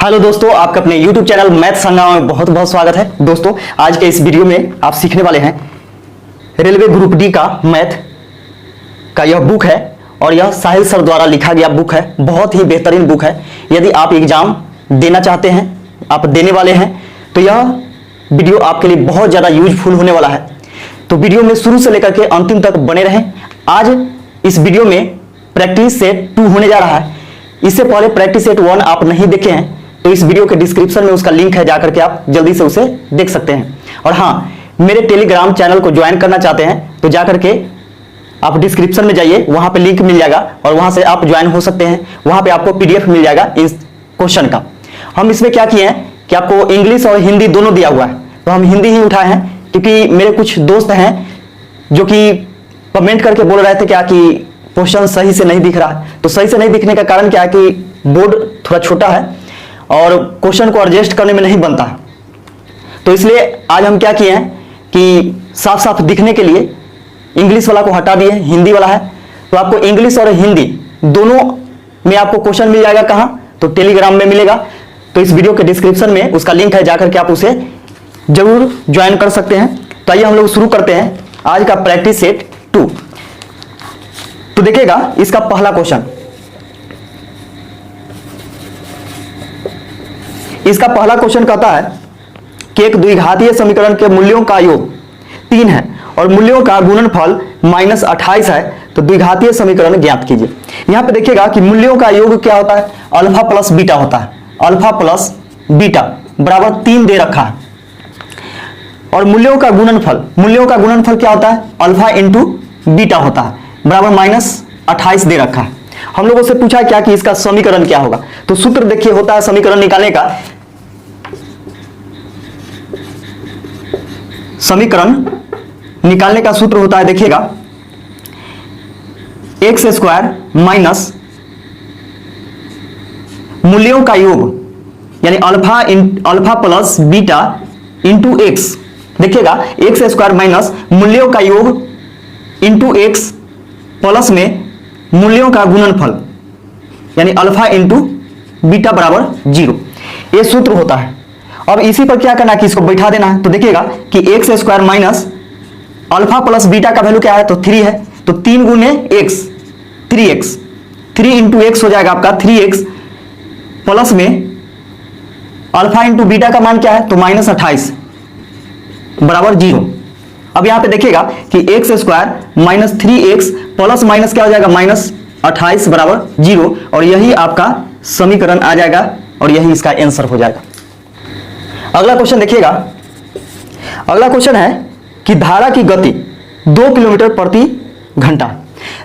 Hello दोस्तों, आपका अपने YouTube चैनल मैथ संग्राम में बहुत बहुत स्वागत है। दोस्तों, आज के इस वीडियो में आप सीखने वाले हैं रेलवे ग्रुप डी का मैथ का यह बुक है और यह साहिल सर द्वारा लिखा गया बुक है। बहुत ही बेहतरीन बुक है। यदि आप एग्जाम देना चाहते हैं, आप देने वाले हैं, तो यह वीडियो आपके लिए बहुत ज़्यादा यूजफुल होने वाला है। तो वीडियो में शुरू से लेकर के अंतिम तक बने रहें। आज इस वीडियो में प्रैक्टिस सेट 2 होने जा रहा है। इससे पहले प्रैक्टिस सेट 1 आप नहीं देखे हैं तो इस वीडियो के डिस्क्रिप्शन में उसका लिंक है, जाकर के आप जल्दी से उसे देख सकते हैं। और हाँ, मेरे टेलीग्राम चैनल को ज्वाइन करना चाहते हैं तो जाकर के आप डिस्क्रिप्शन में जाइए, वहां पे लिंक मिल जाएगा और वहां से आप ज्वाइन हो सकते हैं। वहां पे आपको पीडीएफ मिल जाएगा इस क्वेश्चन का। हम इसमें क्या किए हैं कि आपको इंग्लिश और हिंदी दोनों दिया हुआ है, तो हम हिंदी ही उठाए हैं क्योंकि मेरे कुछ दोस्त हैं जो कि कमेंट करके बोल रहे थे क्या कि क्वेश्चन सही से नहीं दिख रहा है। तो सही से नहीं दिखने का कारण क्या है कि बोर्ड थोड़ा छोटा है और क्वेश्चन को एडजस्ट करने में नहीं बनता है। तो इसलिए आज हम क्या किए हैं कि साफ साफ दिखने के लिए इंग्लिश वाला को हटा दिए, हिंदी वाला है। तो आपको इंग्लिश और हिंदी दोनों में आपको क्वेश्चन मिल जाएगा। कहाँ? तो टेलीग्राम में मिलेगा। तो इस वीडियो के डिस्क्रिप्शन में उसका लिंक है, जाकर के आप उसे जरूर ज्वाइन कर सकते हैं। तो आइए हम लोग शुरू करते हैं आज का प्रैक्टिस सेट 2। तो देखिएगा इसका पहला क्वेश्चन। इसका पहला क्वेश्चन कहता है कि एक द्विघातीय समीकरण के मूल्यों का योग 3 है और मूल्यों का गुणनफल -28 है, तो द्विघातीय समीकरण ज्ञात कीजिए। यहां पे देखिएगा कि मूल्यों का योग क्या होता है, अल्फा प्लस बीटा होता है। अल्फा प्लस बीटा बराबर 3 दे रखा है और मूल्यों का गुणनफल क्या होता है, अल्फा इंटू बीटा होता है, बराबर -28 दे रखा है। हम लोगों से पूछा क्या कि इसका समीकरण क्या होगा। तो सूत्र देखिए होता है समीकरण निकालने का, समीकरण निकालने का सूत्र होता है, देखिएगा एक्स स्क्वायर माइनस मूल्यों का योग यानी alpha plus beta into x. देखिएगा एक्स स्क्वायर माइनस मूल्यों का योग इंटू एक्स प्लस में मूल्यों का गुणनफल यानी अल्फा इंटू बीटा बराबर 0, ये सूत्र होता है। अब इसी पर क्या करना है कि इसको बैठा देना है। तो देखिएगा कि x square minus alpha plus beta का वैल्यू क्या है, तो 3 है। तो 3 गुने एक्स 3x, 3 इंटू एक्स हो जाएगा आपका 3x प्लस में अल्फा इंटू बीटा का मान क्या है, तो -28 बराबर 0। अब यहां पे देखिएगा कि x square minus 3x plus minus क्या हो जाएगा, -28 बराबर 0, और यही आपका समीकरण आ जाएगा और यही इसका आंसर हो जाएगा। अगला क्वेश्चन देखिएगा। अगला क्वेश्चन है कि धारा की गति 2 किलोमीटर प्रति घंटा।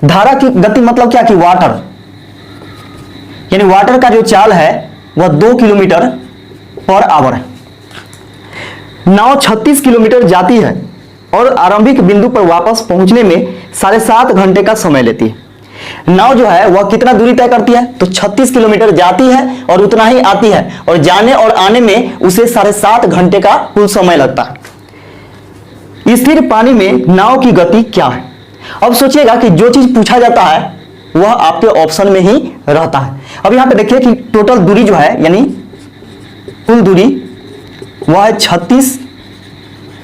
धारा की गति मतलब क्या कि वाटर, यानी वाटर का जो चाल है वह 2 किलोमीटर पर आवर है। नाव 36 किलोमीटर जाती है और आरंभिक बिंदु पर वापस पहुंचने में 7.5 घंटे का समय लेती है। नाव जो है वह कितना दूरी तय करती है, तो 36 किलोमीटर जाती है और उतना ही आती है, और जाने और आने में उसे 7.5 घंटे का कुल समय लगता है। स्थिर पानी में नाव की गति क्या है। अब सोचिएगा कि जो चीज पूछा जाता है वह आपके ऑप्शन में ही रहता है। अब यहां पे देखिए कि टोटल दूरी जो है यानी कुल दूरी वह है 36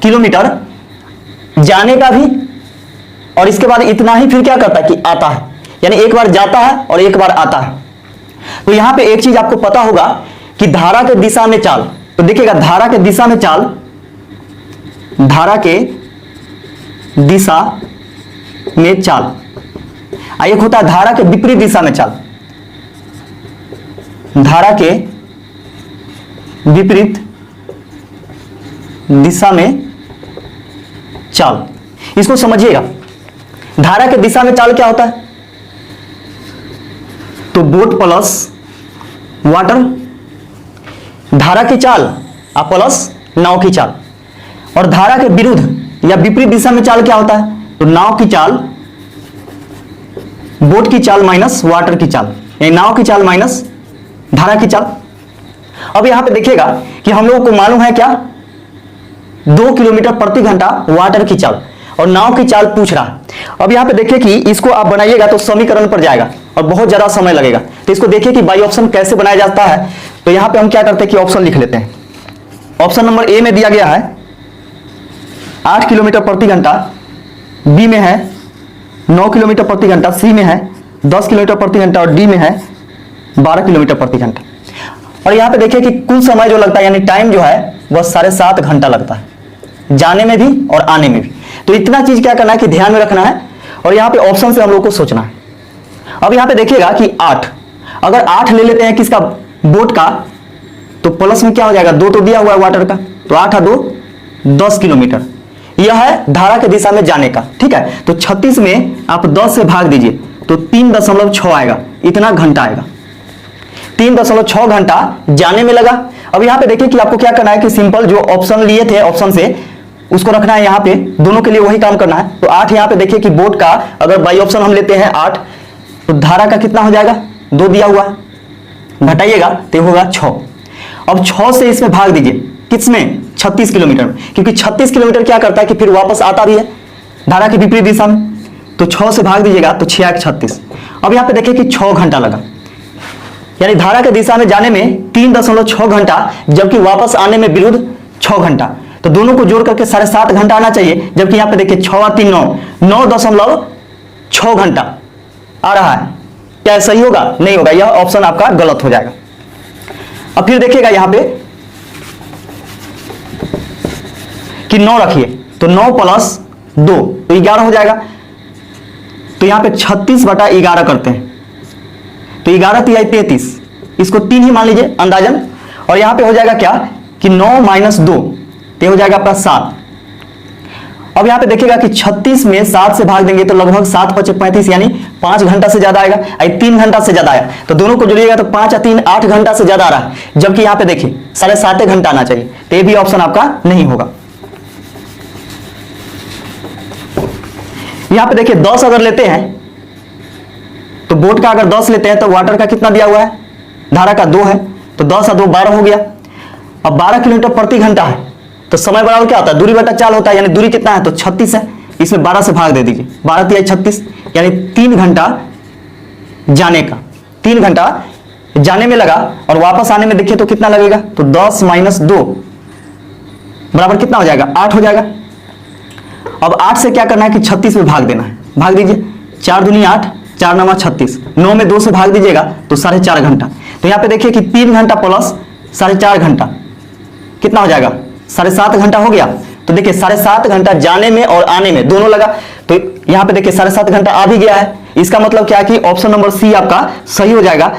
किलोमीटर, जाने का भी, और इसके बाद इतना ही फिर क्या करता है कि आता है, यानी एक बार जाता है और एक बार आता है। तो यहां पे एक चीज आपको पता होगा कि धारा के दिशा में चाल। तो देखिएगा धारा के दिशा में चाल, धारा के दिशा में चाल, एक होता है धारा के विपरीत दिशा में चाल। धारा के विपरीत दिशा में चाल, इसको समझिएगा। धारा के दिशा में चाल क्या होता है, तो बोट प्लस वाटर, धारा की चाल प्लस नाव की चाल। और धारा के विरुद्ध या विपरीत दिशा में चाल क्या होता है, तो नाव की चाल, बोट की चाल माइनस वाटर की चाल, यानी नाव की चाल माइनस धारा की चाल। अब यहां पे देखिएगा कि हम लोगों को मालूम है क्या, 2 किलोमीटर प्रति घंटा वाटर की चाल और नाव की चाल पूछ रहा है। अब यहां पे देखिए कि इसको आप बनाइएगा तो समीकरण पर जाएगा और बहुत ज्यादा समय लगेगा। तो इसको देखिए कि बाई ऑप्शन कैसे बनाया जाता है। तो यहां पे हम क्या करते हैं कि ऑप्शन लिख लेते हैं। ऑप्शन नंबर ए में दिया गया है 8 किलोमीटर प्रति घंटा, बी में है 9 किलोमीटर प्रति घंटा, सी में है 10 किलोमीटर प्रति घंटा और डी में है 12 किलोमीटर प्रति घंटा। और यहाँ पे देखिए कि कुल समय जो लगता है यानी टाइम जो है वह 7.5 घंटा लगता है, जाने में भी और आने में भी। तो इतना चीज क्या करना है कि ध्यान में रखना है और यहाँ पे ऑप्शन से हम लोग को सोचना है। अब यहाँ पे देखिएगा कि 8, अगर 8 ले लेते हैं किसका, बोट का, तो प्लस में क्या हो जाएगा, 2 तो दिया हुआ है वाटर का, तो 8 और 2 10 किलोमीटर। यह है धारा के दिशा में जाने का, ठीक है। तो 36 में आप 10 से भाग दीजिए तो 3.6 आएगा, इतना घंटा आएगा। 3.6 घंटा जाने में लगा। अब यहाँ पे देखिए कि आपको क्या करना है कि सिंपल जो ऑप्शन लिए थे ऑप्शन से उसको रखना है यहाँ पे, दोनों के लिए वही काम करना है। तो 8 यहाँ पे देखिए कि बोट का अगर बाई ऑप्शन हम लेते हैं 8, तो धारा का कितना हो जाएगा, 2 दिया हुआ, घटाइएगा तो होगा 6। अब 6 से इसमें भाग दीजिए, किसमें, 36 किलोमीटर में, क्योंकि 36 किलोमीटर क्या करता है कि फिर वापस आता भी है धारा की विपरीत दिशा में। तो 6 से भाग दीजिएगा तो 6 × 36। अब यहाँ पे देखिए कि 6 घंटा लगा, यानी धारा के दिशा में जाने में 3.6 घंटा, जबकि वापस आने में विरुद्ध 6 घंटा। तो दोनों को जोड़ करके 7.5 घंटा आना चाहिए, जबकि यहाँ पे देखिए 6 और 3 9.6 घंटा आ रहा है। क्या सही होगा, नहीं होगा, यह ऑप्शन आपका गलत हो जाएगा। अब फिर देखिएगा यहाँ पे कि 9 रखिए, तो 9 + 2 तो 11 हो जाएगा। तो यहाँ पे 36/11 करते हैं, तो 11 × 3 = 33, इसको 3 ही मान लीजिए अंदाजन। और यहाँ पे हो जाएगा क्या कि 9 - 2 तो हो जाएगा आपका 7। अब यहाँ पे देखिएगा कि 36 में 7 से भाग देंगे तो लगभग 7 × 5 = 35, यानी 5 घंटा से ज्यादा आएगा, 3 घंटा से ज्यादा आया। तो दोनों को जोड़िएगा तो 5 और 3 8 घंटा से ज्यादा आ रहा है, जबकि यहाँ पे देखिए 7.5 घंटा आना चाहिए। तो ये भी ऑप्शन आपका नहीं होगा। यहाँ पे देखिए 10 अगर लेते हैं तो बोट का अगर 10 लेते हैं तो वाटर का कितना दिया हुआ है, धारा का 2 है, तो 10 और 2 12 हो गया। अब 12 किलोमीटर प्रति घंटा है, तो समय बराबर क्या होता है, दूरी बटा चाल होता है, यानी दूरी कितना है तो 36 है, इसमें 12 से भाग दे दीजिए, 12 × 3 = 36, यानी 3 घंटा जाने का, 3 घंटा जाने में लगा। और वापस आने में देखिए तो कितना लगेगा, तो 10 - 2 बराबर कितना हो जाएगा, 8 हो जाएगा। अब 8 से क्या करना है कि 36 में भाग देना है, भाग दीजिए, 4 दूनी 8, 4 9 = 36, 9 में 2 से भाग दीजिएगा तो 4.5 घंटा। तो यहाँ पे देखिए कि 3 घंटा प्लस 4.5 घंटा कितना हो जाएगा, 7.5 घंटा हो गया। तो देखिए 7.5 घंटा जाने में और आने में दोनों लगा, तो यहाँ पे देखिए 7.5 घंटा आ भी गया है। इसका मतलब क्या है कि ऑप्शन नंबर सी आपका सही हो जाएगा,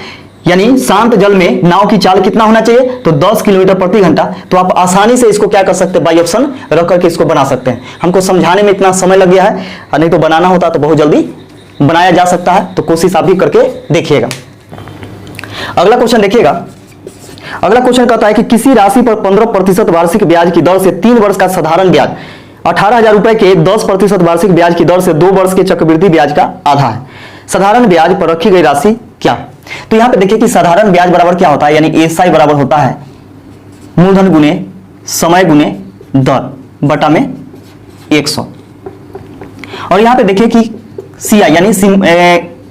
यानी शांत जल में नाव की चाल कितना होना चाहिए, तो 10 किलोमीटर प्रति घंटा। तो आप आसानी से इसको क्या कर सकते हैं, बाई ऑप्शन रख करके इसको बना सकते हैं। हमको समझाने में इतना समय लग गया है, नहीं तो बनाना होता तो बहुत जल्दी बनाया जा सकता है। तो कोशिश आप भी करके देखिएगा। अगला क्वेश्चन देखिएगा। अगला क्वेश्चन कहता है कि किसी राशि पर 15% वार्षिक ब्याज की दर से 3 वर्ष का साधारण ब्याज 18,000 रुपए के 10% वार्षिक ब्याज की दर से 2 वर्ष के चक्रवृद्धि ब्याज का आधा है। साधारण ब्याज पर रखी गई राशि क्या। तो यहां पे देखिए कि साधारण ब्याज बराबर क्या होता है, यानी एसआई बराबर होता है मूलधन गुने समय गुने दर बटा में 100। और यहां पे देखिए कि सीआई यानी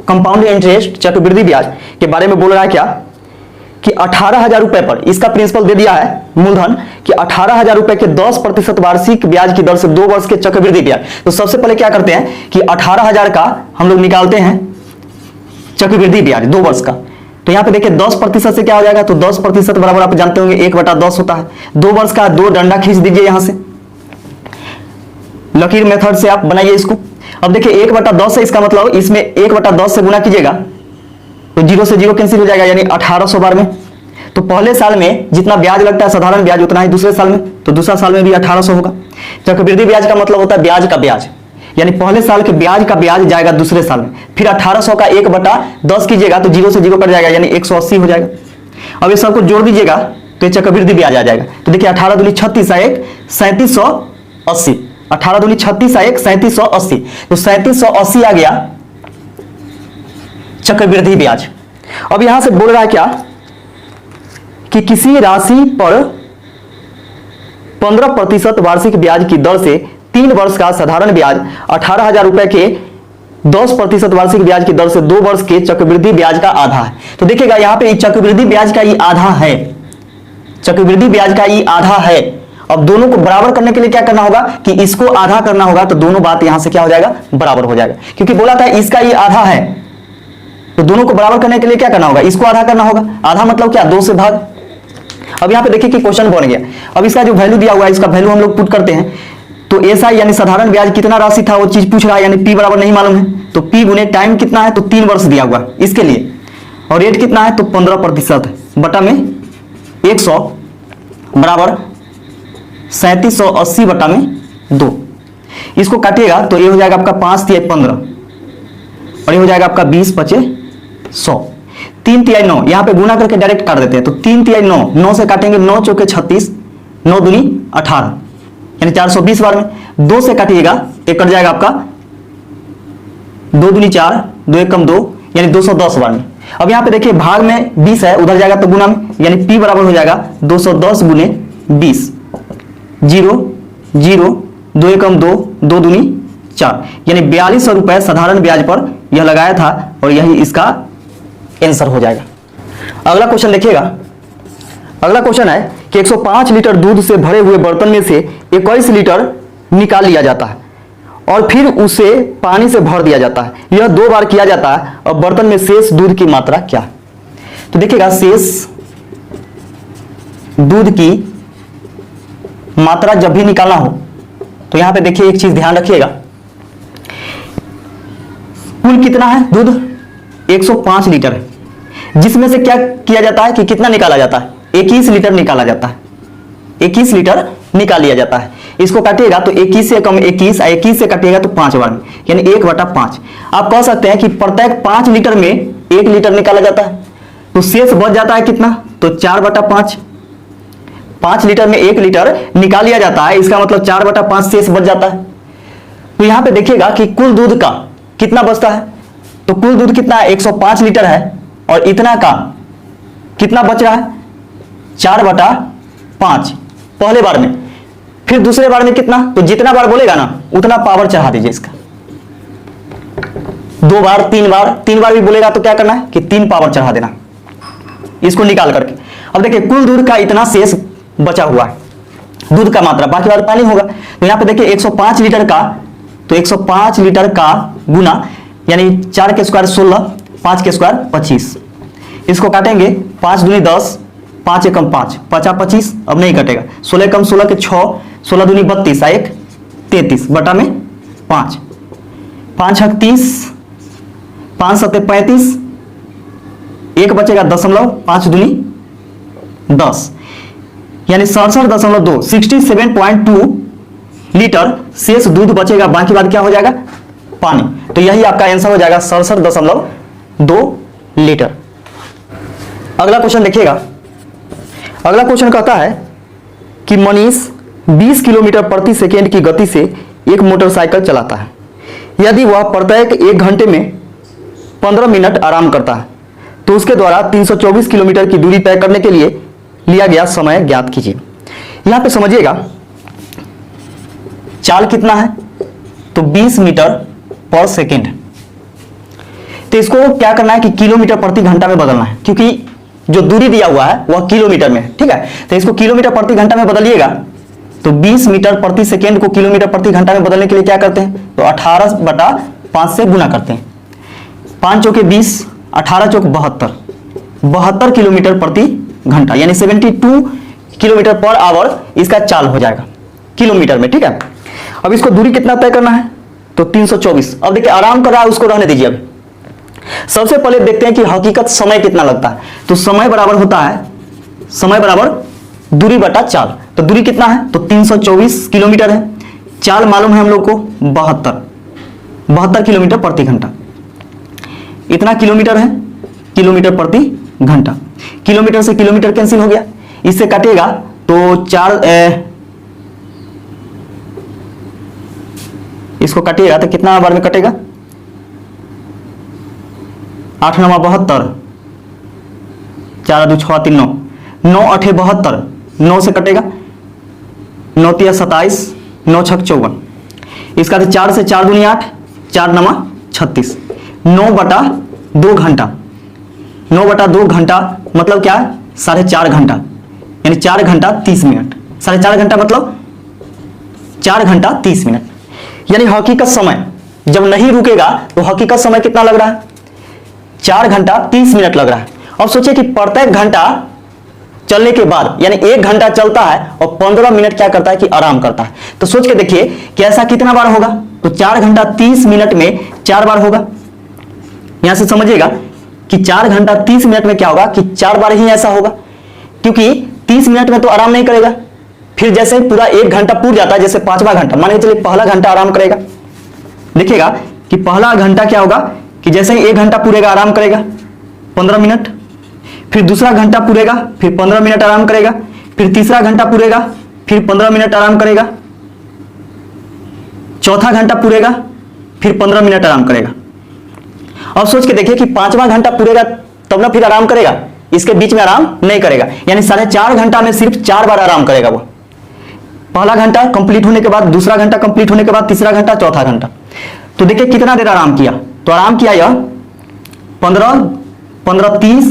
कंपाउंड इंटरेस्ट चक्रवृद्धि ब्याज के बारे में बोल रहा है क्या कि 18,000 रुपए पर इसका प्रिंसिपल दे दिया है मूलधन कि 18,000 रुपए के 10% वार्षिक ब्याज की दर से 2 वर्ष के चक्रवृद्धि ब्याज। तो सबसे पहले क्या करते हैं कि 18,000 का हम लोग निकालते हैं चक्रवृद्धि ब्याज 2 वर्ष का। तो यहाँ पे देखिए 10% से क्या हो जाएगा, तो 10% बराबर आप जानते होंगे 1/10 होता है। 2 वर्ष का 2 डंडा खींच दीजिए यहां से, लकीर मेथड से आप बनाइए इसको। अब देखिए 1/10 है, इसका मतलब इसमें 1/10 से गुना कीजिएगा तो 0 से 0 कैंसिल हो जाएगा, यानी 1800 बार में। तो पहले साल में जितना ब्याज लगता है साधारण ब्याज उतना ही दूसरे साल में, तो दूसरा साल में भी 1800 होगा। चक्रवृद्धि ब्याज का मतलब होता है ब्याज का ब्याज, यानी पहले साल के ब्याज का ब्याज जाएगा दूसरे साल में। फिर 1800 का 1/10 कीजिएगा तो 0 से 0 कट जाएगा, यानी 180 हो जाएगा। अब ये सबको जोड़ दीजिएगा तो ये चक्रवृद्धि ब्याज आ जाएगा। तो देखिए 18 दूनी 36 1 3780, 18 दूनी 36 1 3780, तो 3780 आ गया चक्रवृद्धि ब्याज। अब यहां से बोल रहा है क्या कि किसी राशि पर 15% वार्षिक ब्याज की दर से 3 वर्ष का साधारण ब्याज 18,000 रुपए के 10% वार्षिक ब्याज की दर से 2 वर्ष के चक्रवृद्धि ब्याज का आधा है। तो देखिएगा यहाँ पे चक्रवृद्धि ब्याज का ये आधा है, चक्रवृद्धि ब्याज का ई आधा है। अब दोनों को बराबर करने के लिए क्या करना होगा कि इसको आधा करना होगा, तो दोनों बात यहां से क्या हो जाएगा, बराबर हो जाएगा, क्योंकि बोला था इसका ई आधा है, तो दोनों को बराबर करने के लिए क्या करना होगा, इसको आधा करना होगा। आधा मतलब क्या, 2 से भाग। अब यहाँ पे देखिए कि क्वेश्चन बन गया। अब इसका जो वैल्यू दिया हुआ है, इसका वैल्यू हम लोग पुट करते हैं। तो ऐसा यानी साधारण ब्याज कितना राशि था वो चीज पूछ रहा है, यानी पी बराबर नहीं मालूम है, तो पी गुने टाइम कितना है, तो 3 वर्ष दिया हुआ है इसके लिए, और रेट कितना है, तो 15% बटा में 100 बराबर 3780 बटा में 2। इसको काटिएगा तो ये हो जाएगा आपका 5 तिहाई 15, और ये हो जाएगा आपका 20 बचे 100। 3 तिहाई 9, यहाँ पे गुना करके डायरेक्ट काट देते हैं, तो 3 तिहाई 9, 9 से काटेंगे 9 चौके 36, 9 दूनी 18, यानी 420 बार में। 2 से काटिएगा एक कट जाएगा आपका 2 दूनी 4, 2 एकम 2, यानी 210 बार में। अब यहाँ पे देखिए भाग में 20 है, उधर जाएगा तो गुना में, यानी P बराबर हो जाएगा 210 गुने 20, 0 0, 2 एकम 2, 2 दूनी 4, यानी 4200 रुपए साधारण ब्याज पर यह लगाया था, और यही इसका आंसर हो जाएगा। अगला क्वेश्चन देखिएगा। अगला क्वेश्चन है कि 105 लीटर दूध से भरे हुए बर्तन में से 21 लीटर निकाल लिया जाता है और फिर उसे पानी से भर दिया जाता है। यह 2 बार किया जाता है, और बर्तन में शेष दूध की मात्रा क्या है। तो देखिएगा शेष दूध की मात्रा जब भी निकालना हो, तो यहां पे देखिए एक चीज ध्यान रखिएगा, कुल कितना है दूध, 105 लीटर है, जिसमें से क्या किया जाता है कि कितना निकाला जाता है, 21 लीटर निकाला जाता है, 21 लीटर निकाल लिया जाता है। इसको काटिएगा तो 21 से कम 21, 21 से काटिएगा तो 5 बार में, यानी 1/5। आप कह सकते हैं कि प्रत्येक 5 लीटर में 1 लीटर निकाला जाता है, तो शेष बच जाता है कितना, तो 4/5। 5 लीटर में 1 लीटर निकाल लिया जाता है, इसका मतलब 4/5 शेष बच जाता है। तो यहां पे देखिएगा कि कुल दूध का कितना बचता है, तो कुल दूध कितना है, 105 लीटर है, और इतना का कितना बच रहा है, 4/5 पहले बार में। फिर दूसरे बार में कितना, तो जितना बार बोलेगा ना उतना पावर चढ़ा दीजिए इसका, 2 बार 3 बार, 3 बार भी बोलेगा तो क्या करना है कि 3 पावर चढ़ा देना इसको निकाल करके। अब देखिए कुल दूध का इतना शेष बचा हुआ है, दूध का मात्रा, बाकी बार पानी होगा। तो यहाँ पे देखिए 105 लीटर का, तो 105 लीटर का गुना, यानी 4 के स्क्वायर 16, 5 के स्क्वायर 25। इसको काटेंगे 5 दूनी 10, 5 एकम 5, 5 25, अब नहीं कटेगा, 16 एकम 16 के 6, 16 दूनी 32, 1 33 बटा में 5, 5 छक 30, 5 सत्ते 35, 1 बचेगा दशमलव, 5 दूनी 10, यानी 67.2 67.2 लीटर शेष दूध बचेगा, बाकी बात क्या हो जाएगा, पानी। तो यही आपका आंसर हो जाएगा 67.2 लीटर। अगला क्वेश्चन देखिएगा। अगला क्वेश्चन कहता है कि मनीष 20 किलोमीटर प्रति सेकेंड की गति से एक मोटरसाइकिल चलाता है। यदि वह प्रत्येक 1 घंटे में 15 मिनट आराम करता है, तो उसके द्वारा 324 किलोमीटर की दूरी तय करने के लिए लिया गया समय ज्ञात कीजिए। यहां पे समझिएगा चाल कितना है, तो 20 मीटर पर सेकेंड। तो इसको क्या करना है कि किलोमीटर प्रति घंटा में बदलना है, क्योंकि जो दूरी दिया हुआ है वह किलोमीटर में है, ठीक है। तो इसको किलोमीटर प्रति घंटा में बदलिएगा, तो 20 मीटर प्रति सेकेंड को किलोमीटर प्रति घंटा में बदलने के लिए क्या करते हैं, तो 18/5 से गुना करते हैं। 5 चौके 20, 18 चौक 72 किलोमीटर प्रति घंटा, यानी 72 किलोमीटर पर आवर इसका चाल हो जाएगा किलोमीटर में, ठीक है। अब इसको दूरी कितना तय करना है, तो 324। अब देखिए आराम कर रहा है, उसको रहने दीजिए। अब सबसे पहले देखते हैं कि हकीकत समय कितना लगता है। तो समय बराबर होता है, समय बराबर दूरी बटा चाल। तो दूरी कितना है, तो 324 किलोमीटर है। चाल मालूम है हम लोग को 72 किलोमीटर प्रति घंटा। इतना किलोमीटर है, किलोमीटर प्रति घंटा। किलोमीटर से किलोमीटर कैंसिल हो गया, इससे काटिएगा तो 4 इसको काटिएगा तो कितना बार में कटेगा, 8 9 72, 4 2 6 3 9, 9 8 72, 9 से कटेगा, 9 3 27, 9 6 54। इसका तो 4 से 4 दूनी 8, 4 9 36, 9/2 घंटा। 9/2 घंटा मतलब क्या है, 4.5 घंटा। यानी 4 घंटा 30 मिनट, 4.5 घंटा मतलब 4 घंटा 30 मिनट, यानी हकीकत समय जब नहीं रुकेगा तो हकीकत समय कितना लग रहा है, 4 घंटा 30 मिनट लग रहा है। अब सोचिए कि प्रत्येक घंटा चलने के बाद यानी 1 घंटा चलता है और 15 मिनट क्या करता है कि आराम करता है। तो सोच के देखिए कि ऐसा कितना बार होगा, तो 4 घंटा 30 मिनट में 4 बार होगा। यहां से समझिएगा कि 4 घंटा 30 मिनट में क्या होगा कि 4 बार ही ऐसा होगा, क्योंकि 30 मिनट में तो आराम नहीं करेगा। फिर जैसे पूरा 1 घंटा पूर जाता है, जैसे 5वां घंटा मान के चलिए पहला घंटा आराम करेगा, देखिएगा कि पहला घंटा क्या होगा कि जैसे ही 1 घंटा पूरेगा आराम करेगा 15 मिनट, फिर दूसरा घंटा पूरेगा फिर 15 मिनट आराम करेगा, फिर तीसरा घंटा पूरेगा फिर 15 मिनट आराम करेगा, चौथा घंटा पूरेगा फिर 15 मिनट आराम करेगा। अब सोच के देखिए कि 5वां घंटा पूरेगा तब ना फिर आराम करेगा, इसके बीच में आराम नहीं करेगा, यानी 4.5 घंटा में सिर्फ 4 बार आराम करेगा वो। पहला घंटा कंप्लीट होने के बाद, दूसरा घंटा कंप्लीट होने के बाद, तीसरा घंटा, चौथा घंटा। तो देखिए कितना देर आराम किया, तो आराम किया यह 15, 15:30,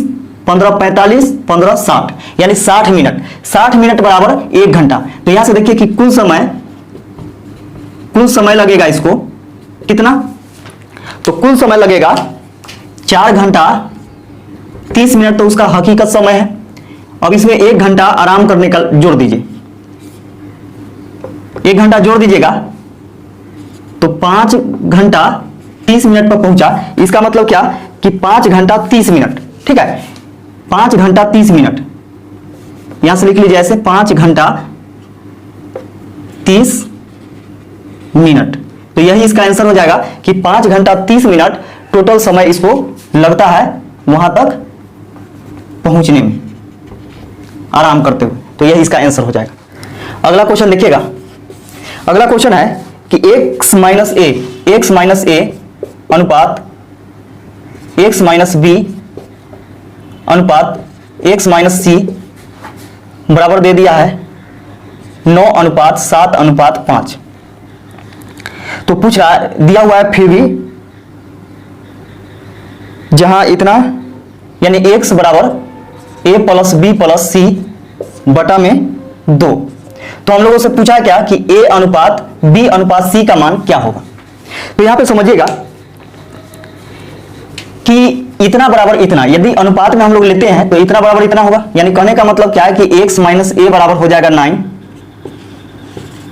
15:45, 15:60 यानी 60 मिनट। 60 मिनट बराबर 1 घंटा। तो यहां से देखिए कि कुल समय लगेगा इसको कितना, तो कुल समय लगेगा 4 घंटा 30 मिनट, तो उसका हकीकत समय है। अब इसमें 1 घंटा आराम करने का जोड़ दीजिए, 1 घंटा जोड़ दीजिएगा तो 5 घंटा 30 मिनट पर पहुंचा। इसका मतलब क्या कि 5 घंटा 30 मिनट, ठीक है, 5 घंटा 30 मिनट यहां से लिख लीजिए ऐसे 5 घंटा 30 मिनट। तो यही इसका आंसर हो जाएगा कि 5 घंटा 30 मिनट टोटल समय इसको लगता है वहां तक पहुंचने में आराम करते हुए। तो यही इसका आंसर हो जाएगा। अगला क्वेश्चन देखिएगा, अगला क्वेश्चन है कि x माइनस ए अनुपात x माइनस बी अनुपात x माइनस सी बराबर दे दिया है 9:7:5। तो पूछ रहा है, दिया हुआ है फिर भी जहां इतना यानी x बराबर a प्लस बी प्लस सी बटा में 2। तो हम लोगों से पूछा क्या कि a अनुपात b अनुपात c का मान क्या होगा। तो यहां पे समझिएगा कि इतना बराबर इतना, यदि अनुपात में हम लोग लेते हैं तो इतना बराबर इतना होगा, यानी कहने का मतलब क्या है कि x माइनस a बराबर हो जाएगा 9,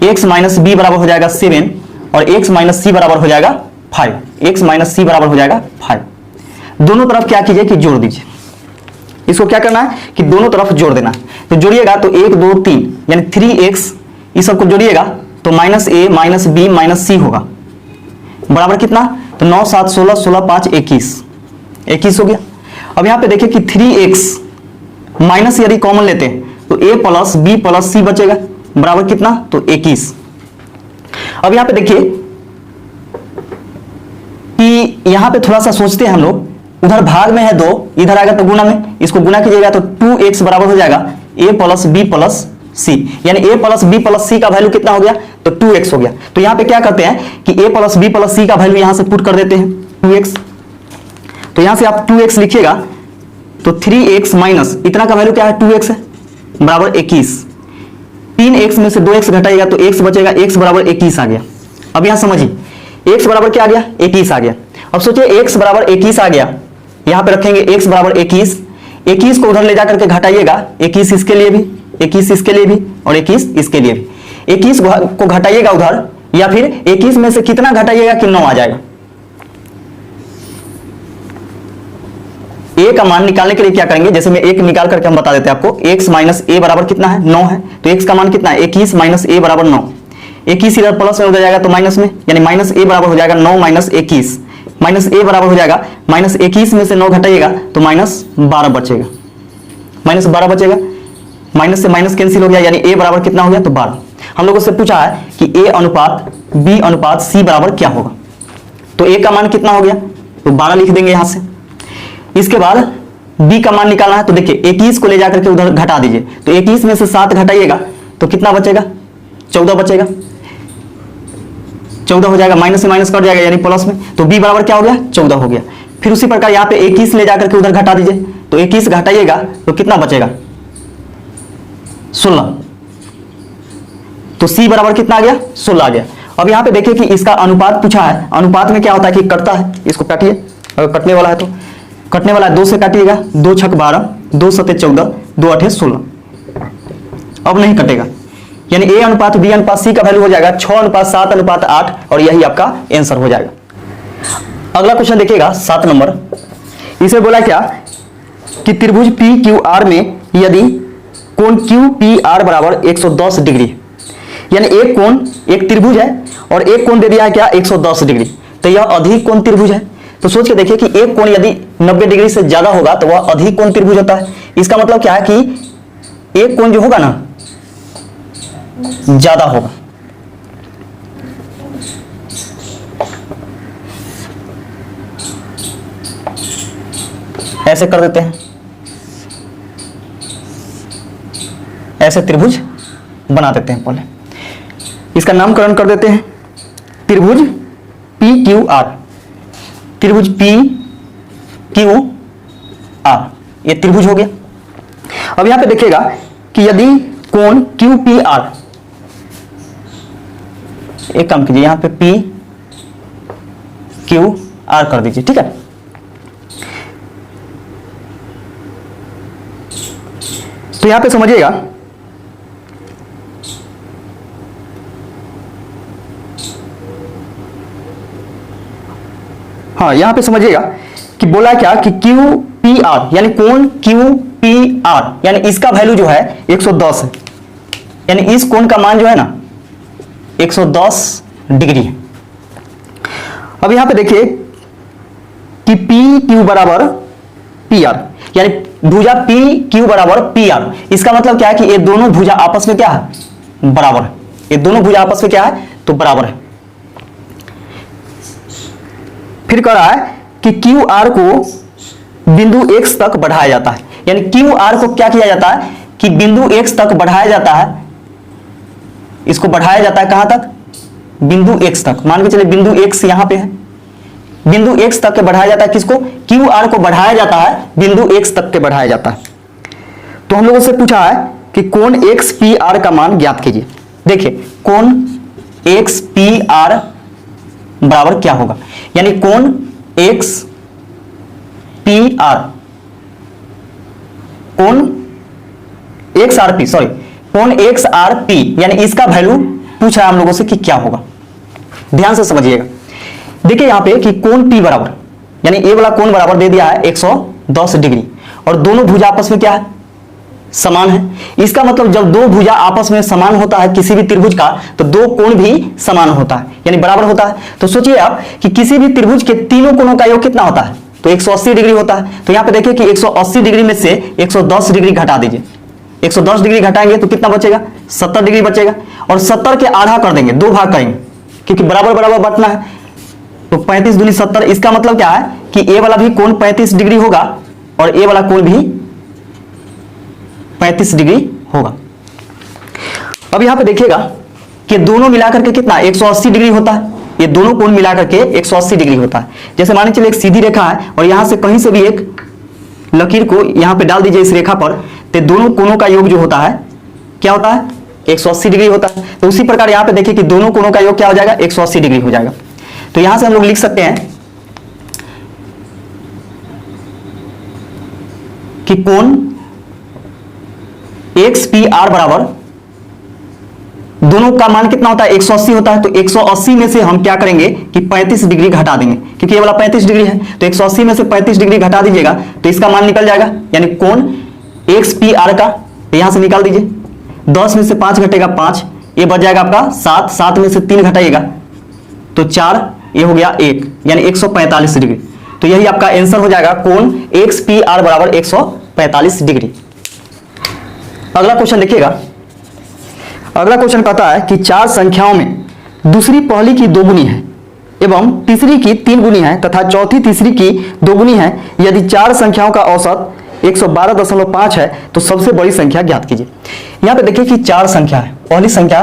x माइनस b बराबर हो जाएगा 7 और x माइनस c बराबर हो जाएगा 5, x माइनस c बराबर हो जाएगा 5। दोनों तरफ क्या कीजिए कि जोड़ दीजिए, इसको क्या करना है कि दोनों तरफ जोड़ देना। तो जोड़िएगा तो 1 2 3 यानी 3x, इस सबको जोड़िएगा तो minus a minus b minus c होगा बराबर कितना, तो 9 7 16 16 5 21 हो गया। अब यहां पे देखिए कि 3x माइनस यदि कॉमन लेते हैं तो a plus b plus c बचेगा बराबर कितना, तो 21। अब यहां पे देखिए कि यहां पे थोड़ा सा सोचते हैं हम लोग, उधर भाग में है 2, इधर आएगा तो गुना में, इसको गुना कीजिएगा तो 2x बराबर हो जाएगा a plus b plus c, यानी a plus b plus c का वैल्यू कितना हो गया, तो 2x हो गया। तो यहां पे क्या करते हैं कि a plus b plus c का वैल्यू यहां से पुट कर देते हैं 2x। तो यहां से आप 2x लिखिएगा तो 3x माइनस इतना का वैल्यू क्या है 2x है बराबर 21। 3x में से 2x घटाइएगा तो x बचेगा, x बराबर 21 आ गया। अब यहां समझिए x बराबर क्या आ गया, 21 आ गया। अब सोचिए x बराबर 21 आ गया, यहां पे रखेंगे x बराबर 21, 21 को उधर ले जाकर के घटाइएगा, 21 इसके लिए भी, 21 इसके लिए भी और 21 इसके लिए भी। 21 को घटाइएगा उधर, या फिर 21 में से कितना घटाइएगा कि 9 आ जाएगा। a का मान निकालने के लिए क्या करेंगे, जैसे मैं 1 निकाल करके हम बता देते हैं आपको, x माइनस a बराबर कितना है 9 है, तो x का मान कितना है 21 माइनस a बराबर 9। 21 इधर प्लस में हो जाएगा तो माइनस में, यानी माइनस a बराबर हो जाएगा 9 माइनस 21, माइनस a बराबर हो जाएगा माइनस 21 में से 9 घटाइएगा तो माइनस 12 बचेगा, माइनस 12 बचेगा, माइनस से माइनस कैंसिल हो गया, यानी a बराबर कितना हो गया, तो 12। हम लोगों से पूछा है कि a अनुपात b अनुपात c बराबर क्या होगा। तो a का मान कितना हो गया, तो 12 लिख देंगे यहां से। इसके बाद b का मान निकालना है, तो देखिए 21 को ले जाकर के उधर घटा दीजिए, तो 21 में से 7 घटाइएगा तो कितना बचेगा, 14 बचेगा, 14 हो जाएगा, माइनस से माइनस कट जाएगा यानी प्लस में, तो b बराबर क्या हो गया 14 हो गया। फिर उसी प्रकार यहाँ पे 21 ले जाकर के उधर घटा दीजिए, तो 21 घटाइएगा तो कितना बचेगा, 16। तो C बराबर कितना आ गया? 16 आ गया। अब यहाँ पे देखिए कि इसका अनुपात पूछा है। अनुपात में क्या होता है कि कटता है, इसको काटिए। अगर कटने वाला है तो कटने वाला है, 2 से काटिएगा, 2 छक 12, 2 सते 14, 2 अठे 16। अब नहीं कटेगा, यानी A अनुपात B अनुपात C का वैल्यू हो जाएगा 6 अनुपात 7 अनुपात 8, और यही आपका आंसर हो जाएगा। अगला क्वेश्चन देखिएगा 7 नंबर। इसे बोला क्या कि त्रिभुज PQR में यदि कोण QPR बराबर 110 डिग्री, यानी एक कोण, एक त्रिभुज है और एक कोण दे दिया है क्या 110 डिग्री, तो यह अधिक कोण त्रिभुज है। तो सोच के देखिए कि एक कोण यदि 90 डिग्री से ज्यादा होगा तो वह अधिक कोण त्रिभुज होता है। इसका मतलब क्या है कि एक कोण जो होगा ना ज्यादा होगा। ऐसे कर देते हैं, ऐसे त्रिभुज बना देते हैं। पहले इसका नामकरण कर देते हैं त्रिभुज PQR, त्रिभुज PQR, ये त्रिभुज हो गया। अब यहां पे देखिएगा कि यदि कोण QPR, एक काम कीजिए यहां पे PQR कर दीजिए, ठीक है। तो यहां पे समझिएगा हाँ, यहां पे समझिएगा कि बोला क्या कि QPR यानी कोण QPR, यानी इसका वैल्यू जो है 110 है, यानी इस कोण का मान जो है ना 110 डिग्री है। अब यहां पे देखिए कि PQ बराबर PR, यानी भुजा PQ बराबर PR। इसका मतलब क्या है कि ये दोनों भुजा आपस में क्या है? बराबर है। ये दोनों भुजा आपस में क्या है? तो बराबर है। फिर कह रहा है कि QR को बिंदु X तक बढ़ाया जाता है, यानी QR को क्या किया जाता है कि बिंदु X तक बढ़ाया जाता है। इसको बढ़ाया जाता है कहां तक? बिंदु X तक। मान के चलिए बिंदु X यहां पे है, बिंदु X तक के बढ़ाया जाता है। किसको? QR को बढ़ाया जाता है, बिंदु X तक के बढ़ाया जाता है। तो हम लोगों से पूछा है कि कोण XPR का मान ज्ञात कीजिए। देखिए कोण XPR बराबर क्या होगा, यानी कोण XPR, कोण XRP, सॉरी कोण XRP, यानी इसका वैल्यू पूछा है हम लोगों से कि क्या होगा। ध्यान से समझिएगा। देखिए यहां पे कि कोण P बराबर, यानी ये वाला कोण बराबर दे दिया है 110 डिग्री, और दोनों भुजा आपस में क्या है? समान है। इसका मतलब जब दो भुजा आपस में समान होता है किसी भी त्रिभुज का, तो दो कोण भी समान होता है, यानी बराबर होता है। तो सोचिए आप कि किसी भी त्रिभुज के तीनों कोणों का योग कितना होता है? तो 180 डिग्री होता है। तो यहां पे देखिए कि 180 डिग्री में से 110 डिग्री घटा दीजिए। 110 डिग्री घटाएंगे तो कितना बचेगा? 70 डिग्री बचेगा, और 70 के आधा कर देंगे, 2 भाग करेंगे, क्योंकि बराबर बराबर बांटना है। तो 35 दूनी 70। इसका मतलब क्या है कि ए वाला भी कोण 35 डिग्री होगा और ए वाला कोण भी 35 डिग्री होगा। अब यहां पे देखिएगा कि दोनों मिलाकर के कितना 180 डिग्री होता है। ये दोनों कोण मिलाकर के 180 डिग्री होता है। जैसे मान चलिए एक सीधी रेखा है और यहां से कहीं से भी एक लकीर को यहां पे डाल दीजिए इस रेखा पर, तो दोनों कोणों का योग जो होता है क्या होता है? 180 डिग्री होता है। तो उसी प्रकार यहां पे देखिए कि दोनों कोणों का योग क्या हो जाएगा? 180 डिग्री हो जाएगा। तो यहां से हम लोग लिख सकते हैं कि कोण XPR बराबर, दोनों का मान कितना होता है? 180 होता है। तो 180 में से हम क्या करेंगे कि 35 डिग्री घटा देंगे, क्योंकि ये वाला 35 डिग्री है। तो 180 में से 35 डिग्री घटा दीजिएगा तो इसका मान निकल जाएगा, यानी कोण XPR का यहां से निकाल दीजिए। 10 में से 5 घटेगा 5, ये बच जाएगा आपका 7, 7 में से 3 घटाइएगा तो 4, ये हो गया 1, यानी 145 डिग्री। तो यही आपका आंसर हो जाएगा, कोण XPR बराबर 145 डिग्री। अगला क्वेश्चन देखिएगा। अगला क्वेश्चन कहता है कि 4 संख्याओं में दूसरी पहली की 2 गुनी है एवं तीसरी की 3 गुनी है तथा चौथी तीसरी की 2 गुनी है। यदि 4 संख्याओं का औसत 112.5 है तो सबसे बड़ी संख्या ज्ञात कीजिए। यहां पे देखिए कि 4 संख्या है, पहली संख्या,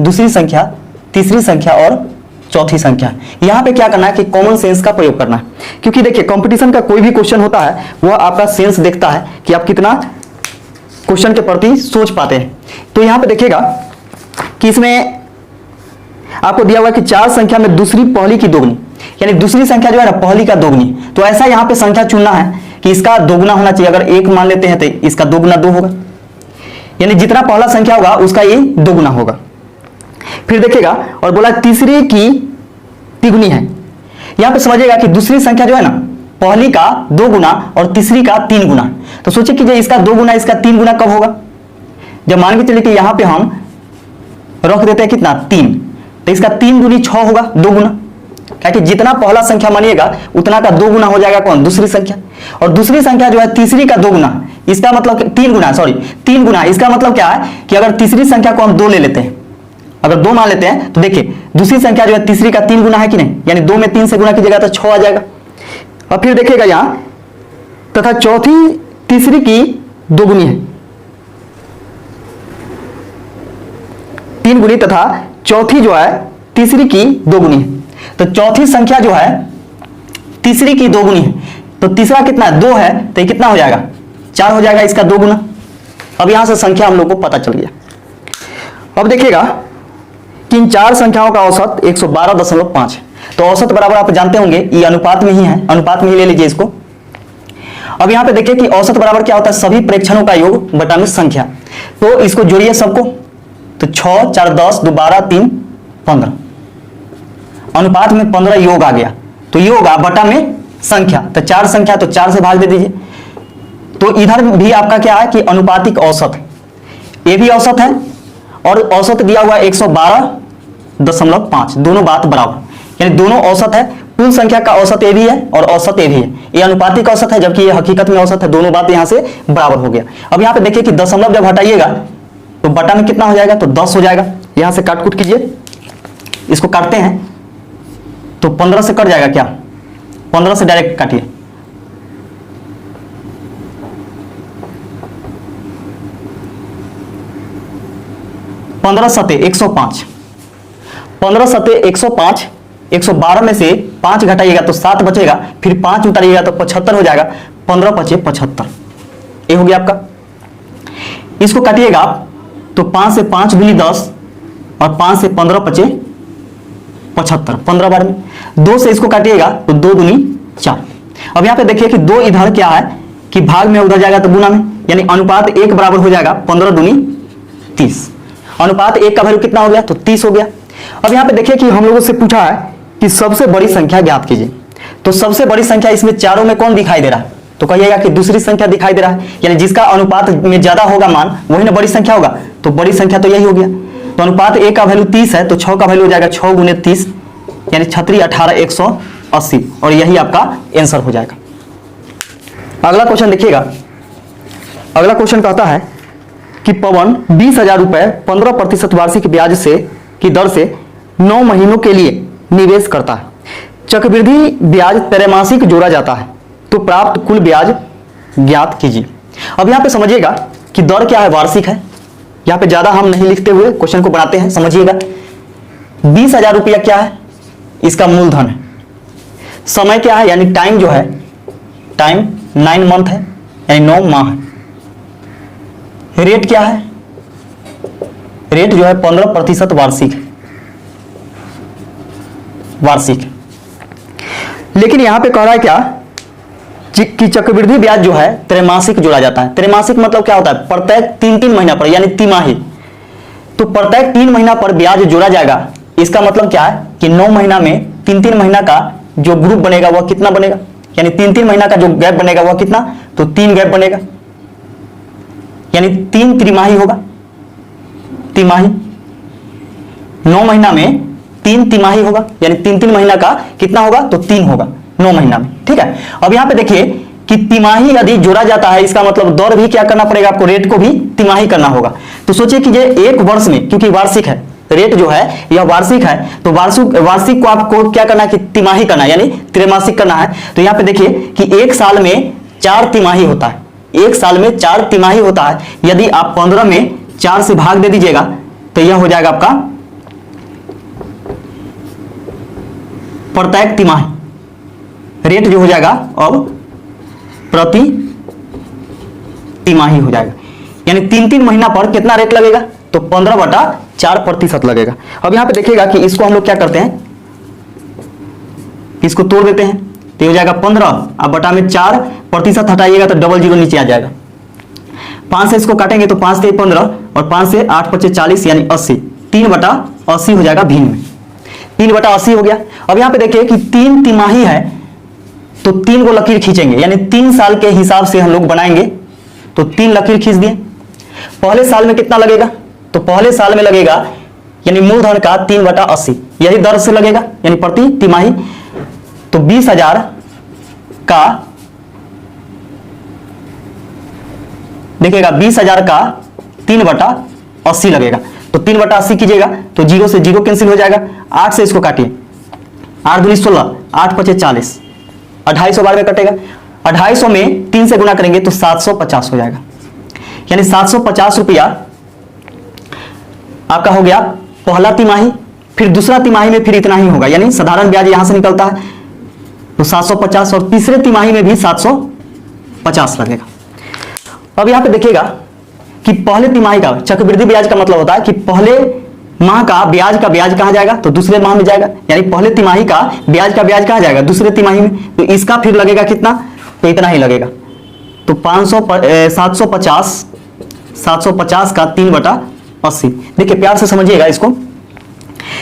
दूसरी संख्या, तीसरी संख्या और चौथी संख्या। यहां पे क्या करना है कि कॉमन सेंस का प्रयोग करना है, क्योंकि देखिए कंपटीशन का कोई भी क्वेश्चन होता है वह आपका सेंस देखता है कि आप कितना क्वेश्चन के प्रति सोच पाते हैं। तो यहां पे देखिएगा कि इसमें आपको दिया हुआ है कि चार संख्या में दूसरी पहली की दोगुनी, यानी दूसरी संख्या जो है ना पहली का दोगुनी। तो ऐसा यहां पे संख्या चुनना है कि इसका दोगुना होना चाहिए। अगर एक मान लेते हैं तो इसका दोगुना दो होगा, यानी जितना पहला संख्या होगा उसका ये दोगुना होगा। फिर देखिएगा और बोला तीसरी की तिगुनी है। यहां पे समझिएगा कि दूसरी संख्या जो है ना पहली का दो गुना और तीसरी का तीन गुना। तो सोचिए कि इसका दो गुना इसका तीन गुना कब होगा, जब मान के चलिए कि यहां पे हम रख देते हैं कितना तीन, तो इसका तीन गुनी 6 होगा, दो गुना। क्योंकि जितना पहला संख्या मानिएगा उतना का दो गुना हो जाएगा कौन, दूसरी संख्या। और दूसरी संख्या जो है तीसरी का दो गुना, इसका मतलब तीन गुना, सॉरी तीन गुना। इसका मतलब क्या है कि अगर तीसरी संख्या को हम दो ले लेते हैं, अगर दो मान लेते हैं तो देखिए दूसरी संख्या जो है तीसरी का तीन गुना है कि नहीं, यानी दो में तीन से गुना कीजिएगा तो 6 आ जाएगा। और फिर देखिएगा यहां तथा चौथी तीसरी की दोगुनी है, तीन गुनी तथा चौथी जो है तीसरी की दोगुनी है। तो चौथी संख्या जो है तीसरी की दोगुनी है, तो तीसरा कितना है, दो है, तो ये कितना हो जाएगा, 4 हो जाएगा इसका दो गुना। अब यहां से संख्या हम लोग को पता चल गया। अब देखिएगा कि इन चार संख्याओं का औसत 112.5 है। तो औसत बराबर आप जानते होंगे ये अनुपात में ही है, अनुपात में ही ले लीजिए इसको। अब यहां पे देखिए कि औसत बराबर क्या होता है, सभी प्रेक्षणों का योग बटा में संख्या। तो इसको जोड़िए सबको, तो 6 4 10 2 12 3 15, अनुपात में 15 योग आ गया। तो योग आ बटा में संख्या, तो चार संख्या तो 4 से भाग दे दीजिए। तो इधर भी आपका क्या है कि अनुपातिक औसत है, ये भी औसत है और औसत दिया हुआ 112.5, दोनों बात बराबर, यानी दोनों औसत है। कुल संख्या का औसत ए भी है और औसत ए भी है। ये अनुपातिक औसत है जबकि ये हकीकत में औसत है, दोनों बात यहां से बराबर हो गया। अब यहां पे देखिए कि दशमलव जब हटाइएगा तो बटा में कितना हो जाएगा, तो 10 हो जाएगा। यहां से काट कूट कीजिए, इसको काटते हैं तो 15 से कट जाएगा क्या, 15 से डायरेक्ट काटिए, पंद्रह सते 105, 15 सते 105, 112 में से 5 घटाइएगा तो 7 बचेगा, फिर 5 उतारिएगा तो 75 हो जाएगा, 15 पचे 75, ये हो गया आपका। इसको काटिएगा आप तो 5 से 5 गुनी 10 और 5 से 15 पचे 75, 15 बार में। 2 से इसको काटिएगा तो 2 दूनी 4। अब यहाँ पे देखिए कि 2 इधर क्या है कि भाग में, उधर जाएगा तो गुना में, यानी अनुपात 1 बराबर हो जाएगा 15 दूनी 30। अनुपात 1 का वैल्यू कितना हो गया, तो 30 हो गया। अब यहाँ पे देखिए कि हम लोगों से पूछा है कि सबसे बड़ी संख्या ज्ञात कीजिए। तो सबसे बड़ी संख्या इसमें चारों में कौन दिखाई दे रहा है, तो कहिएगा कि दूसरी संख्या दिखाई दे रहा है, यानी जिसका अनुपात में ज्यादा होगा मान वही ना बड़ी संख्या होगा। तो बड़ी संख्या तो यही हो गया। तो अनुपात 1 का वैल्यू 30 है, तो 6 का वैल्यू हो जाएगा 6 गुने 30, यानी 36 18 180, और यही आपका आंसर हो जाएगा। अगला क्वेश्चन देखिएगा। अगला क्वेश्चन कहता है कि पवन 20,000 रुपए 15% वार्षिक ब्याज से की दर से 9 महीनों के लिए निवेश करता है। चक्रवृद्धि ब्याज त्रैमासिक जोड़ा जाता है, तो प्राप्त कुल ब्याज ज्ञात कीजिए। अब यहां पे समझिएगा कि दर क्या है, वार्षिक है। यहां पे ज्यादा हम नहीं लिखते हुए क्वेश्चन को बनाते हैं, समझिएगा। 20,000 रुपया क्या है, इसका मूलधन है। समय क्या है, यानी टाइम जो है, टाइम 9 मंथ है, यानी 9 माह है। रेट क्या है, रेट जो है 15% वार्षिक है, वार्षिक। लेकिन यहां पे कह रहा है क्या कि चक्रवृद्धि ब्याज जो है त्रैमासिक जोड़ा जाता है। त्रैमासिक मतलब क्या होता है, प्रत्येक 3-3 महीना पर, यानी तिमाही। तो प्रत्येक 3 महीना पर ब्याज जोड़ा जाएगा। इसका मतलब क्या है कि 9 महीना में 3-3 महीना का जो ग्रुप बनेगा वह कितना बनेगा, यानी 3-3 महीना का जो गैप बनेगा वह कितना, तो 3 गैप बनेगा, यानी 3 त्रिमाही होगा, तिमाही। 9 महीना में 3 तिमाही होगा, यानी 3-3 महीना का कितना होगा, तो 3 होगा 9 महीना में, ठीक है। अब यहां पे देखिए कि तिमाही यदि जोड़ा जाता है, इसका मतलब दर भी क्या करना पड़ेगा आपको, रेट को भी तिमाही करना होगा। तो सोचिए कि ये 1 वर्ष में, क्योंकि वार्षिक है, रेट जो है यह वार्षिक है, तो वार्षिक को आपको क्या करना है कि तिमाही करना है, यानी त्रैमासिक करना है। तो यहां पे देखिए कि 1 साल में 4 तिमाही होता है, 1 साल में 4 तिमाही होता है। यदि आप 15 में 4 से भाग दे दीजिएगा तो यह हो जाएगा आपका प्रत्येक तिमाही। रेट जो हो जाएगा अब प्रति तिमाही हो जाएगा, यानी 3-3 महीना पर कितना रेट लगेगा, तो 15/4% लगेगा। अब यहाँ पे देखिएगा कि इसको हम लोग क्या करते हैं, इसको तोड़ देते हैं, तो हो जाएगा 15, अब बटा में 4% हटाइएगा तो डबल जीरो नीचे आ जाएगा। 5 से इसको काटेंगे तो 5 से 15 और 5 से 8 × 5 = 40 यानी 80, 3/80 हो जाएगा भिन्न में, 3/80 हो गया। अब यहाँ पे देखिए कि 3 तिमाही है तो 3 को लकीर खींचेंगे, यानी 3 साल के हिसाब से हम लोग बनाएंगे, तो 3 लकीर खींच दिए। पहले साल में कितना लगेगा, तो पहले साल में लगेगा यानी मूलधन का 3/80, यही दर से लगेगा यानी प्रति तिमाही, तो 20,000 का देखिएगा 20,000 का 3/80 लगेगा, तो 3/80 कीजिएगा तो 0 से 0 कैंसिल हो जाएगा। 8 से इसको काटिए, 8 दूनी 16, 8 × 5 = 40, 250 बार में कटेगा, 250 में 3 से गुना करेंगे तो 750 हो जाएगा, यानी 750 रुपया आपका हो गया पहला तिमाही। फिर दूसरा तिमाही में फिर इतना ही होगा, यानी साधारण ब्याज यहां से निकलता है तो 750, और तीसरे तिमाही में भी 750 लगेगा। अब यहां पे देखिएगा कि पहले तिमाही का चक्रवृद्धि ब्याज का मतलब होता है कि पहले माह का ब्याज कहां जाएगा, तो दूसरे माह में जाएगा, यानी पहले तिमाही का ब्याज कहां जाएगा, दूसरे तिमाही में, तो इसका फिर लगेगा कितना, तो इतना ही लगेगा, तो 750 का 3/80। देखिए प्यार से समझिएगा इसको,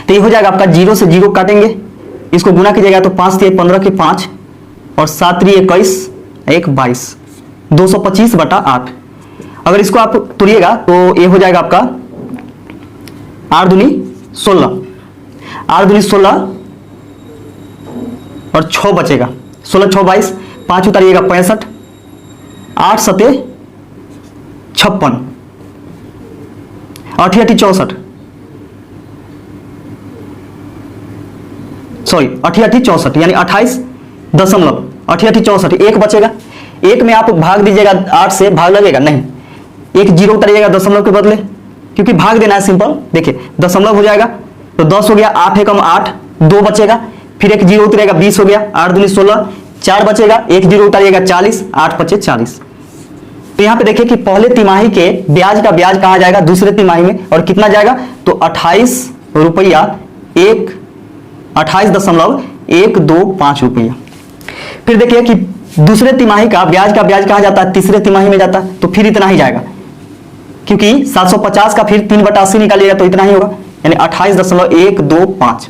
तो ये हो जाएगा आपका 0 से 0 काटेंगे, इसको गुना कीजिएगा तो 5 × 15 = 5 और 7 × 21 = 22, 225/8। अगर इसको आप तोड़िएगा तो ये हो जाएगा आपका 8 दूनी 16, 8 दूनी 16 और 6 बचेगा, 16 × 6 = 22, 5 उतारिएगा 65, 8 × 7 = 56, 8 × 8 = 64, सॉरी 8 × 8 = 64, यानी 28.64, एक बचेगा। एक में आप भाग दीजिएगा, 8 से भाग लगेगा नहीं, एक 0 उतारिएगा दशमलव के बदले, क्योंकि भाग देना है सिंपल। देखिए दशमलव हो जाएगा तो 10 हो गया, 8 × 8 2 बचेगा, फिर एक 0 उतरेगा 20 हो गया, 8 दूनी 16, 4 बचेगा, एक 0 उतारिएगा 40, 8 × 5 = 40। तो यहाँ पे देखिए कि पहले तिमाही के ब्याज कहाँ जाएगा, दूसरे तिमाही में, और कितना जाएगा, तो 28.125 रुपया। फिर देखिए कि दूसरे तिमाही का ब्याज कहाँ जाता है, तीसरे तिमाही में जाता है, तो फिर इतना ही जाएगा, क्योंकि 750 का फिर 3/80 निकालिएगा तो इतना ही होगा, यानी 28.125।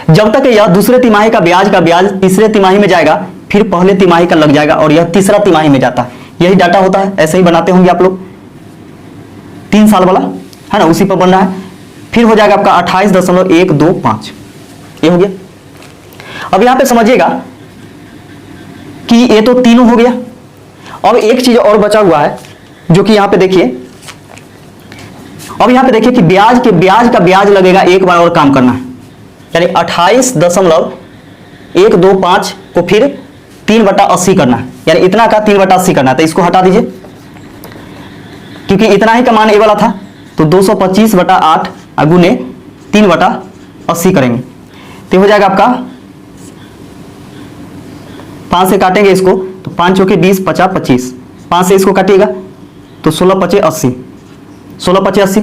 जब तक यह दूसरे तिमाही का ब्याज तीसरे तिमाही में जाएगा, फिर पहले तिमाही का लग जाएगा और यह तीसरा तिमाही में जाता है। यही डाटा होता है, ऐसे ही बनाते होंगे आप लोग, 3 साल वाला है ना, उसी पर बन रहा है। फिर हो जाएगा आपका 28.125, ये हो गया। अब यहां पे समझिएगा कि ये तो तीनों हो गया। अब एक चीज और बचा हुआ है, जो कि यहां पे देखिए, अब यहां पे देखिए कि ब्याज का ब्याज लगेगा, एक बार और काम करना है, यानी 28.125 को फिर 3/80 करना है, यानी इतना का 3/80 करना है, तो इसको हटा दीजिए, क्योंकि इतना ही का मान ए वाला था, तो 225/8 गुने 3/80 करेंगे, तो हो जाएगा आपका 5 से काटेंगे इसको तो 5 × 20 = 50, 25, 5 से इसको काटिएगा तो 16 × 5 = 80, 16 × 5 = 80,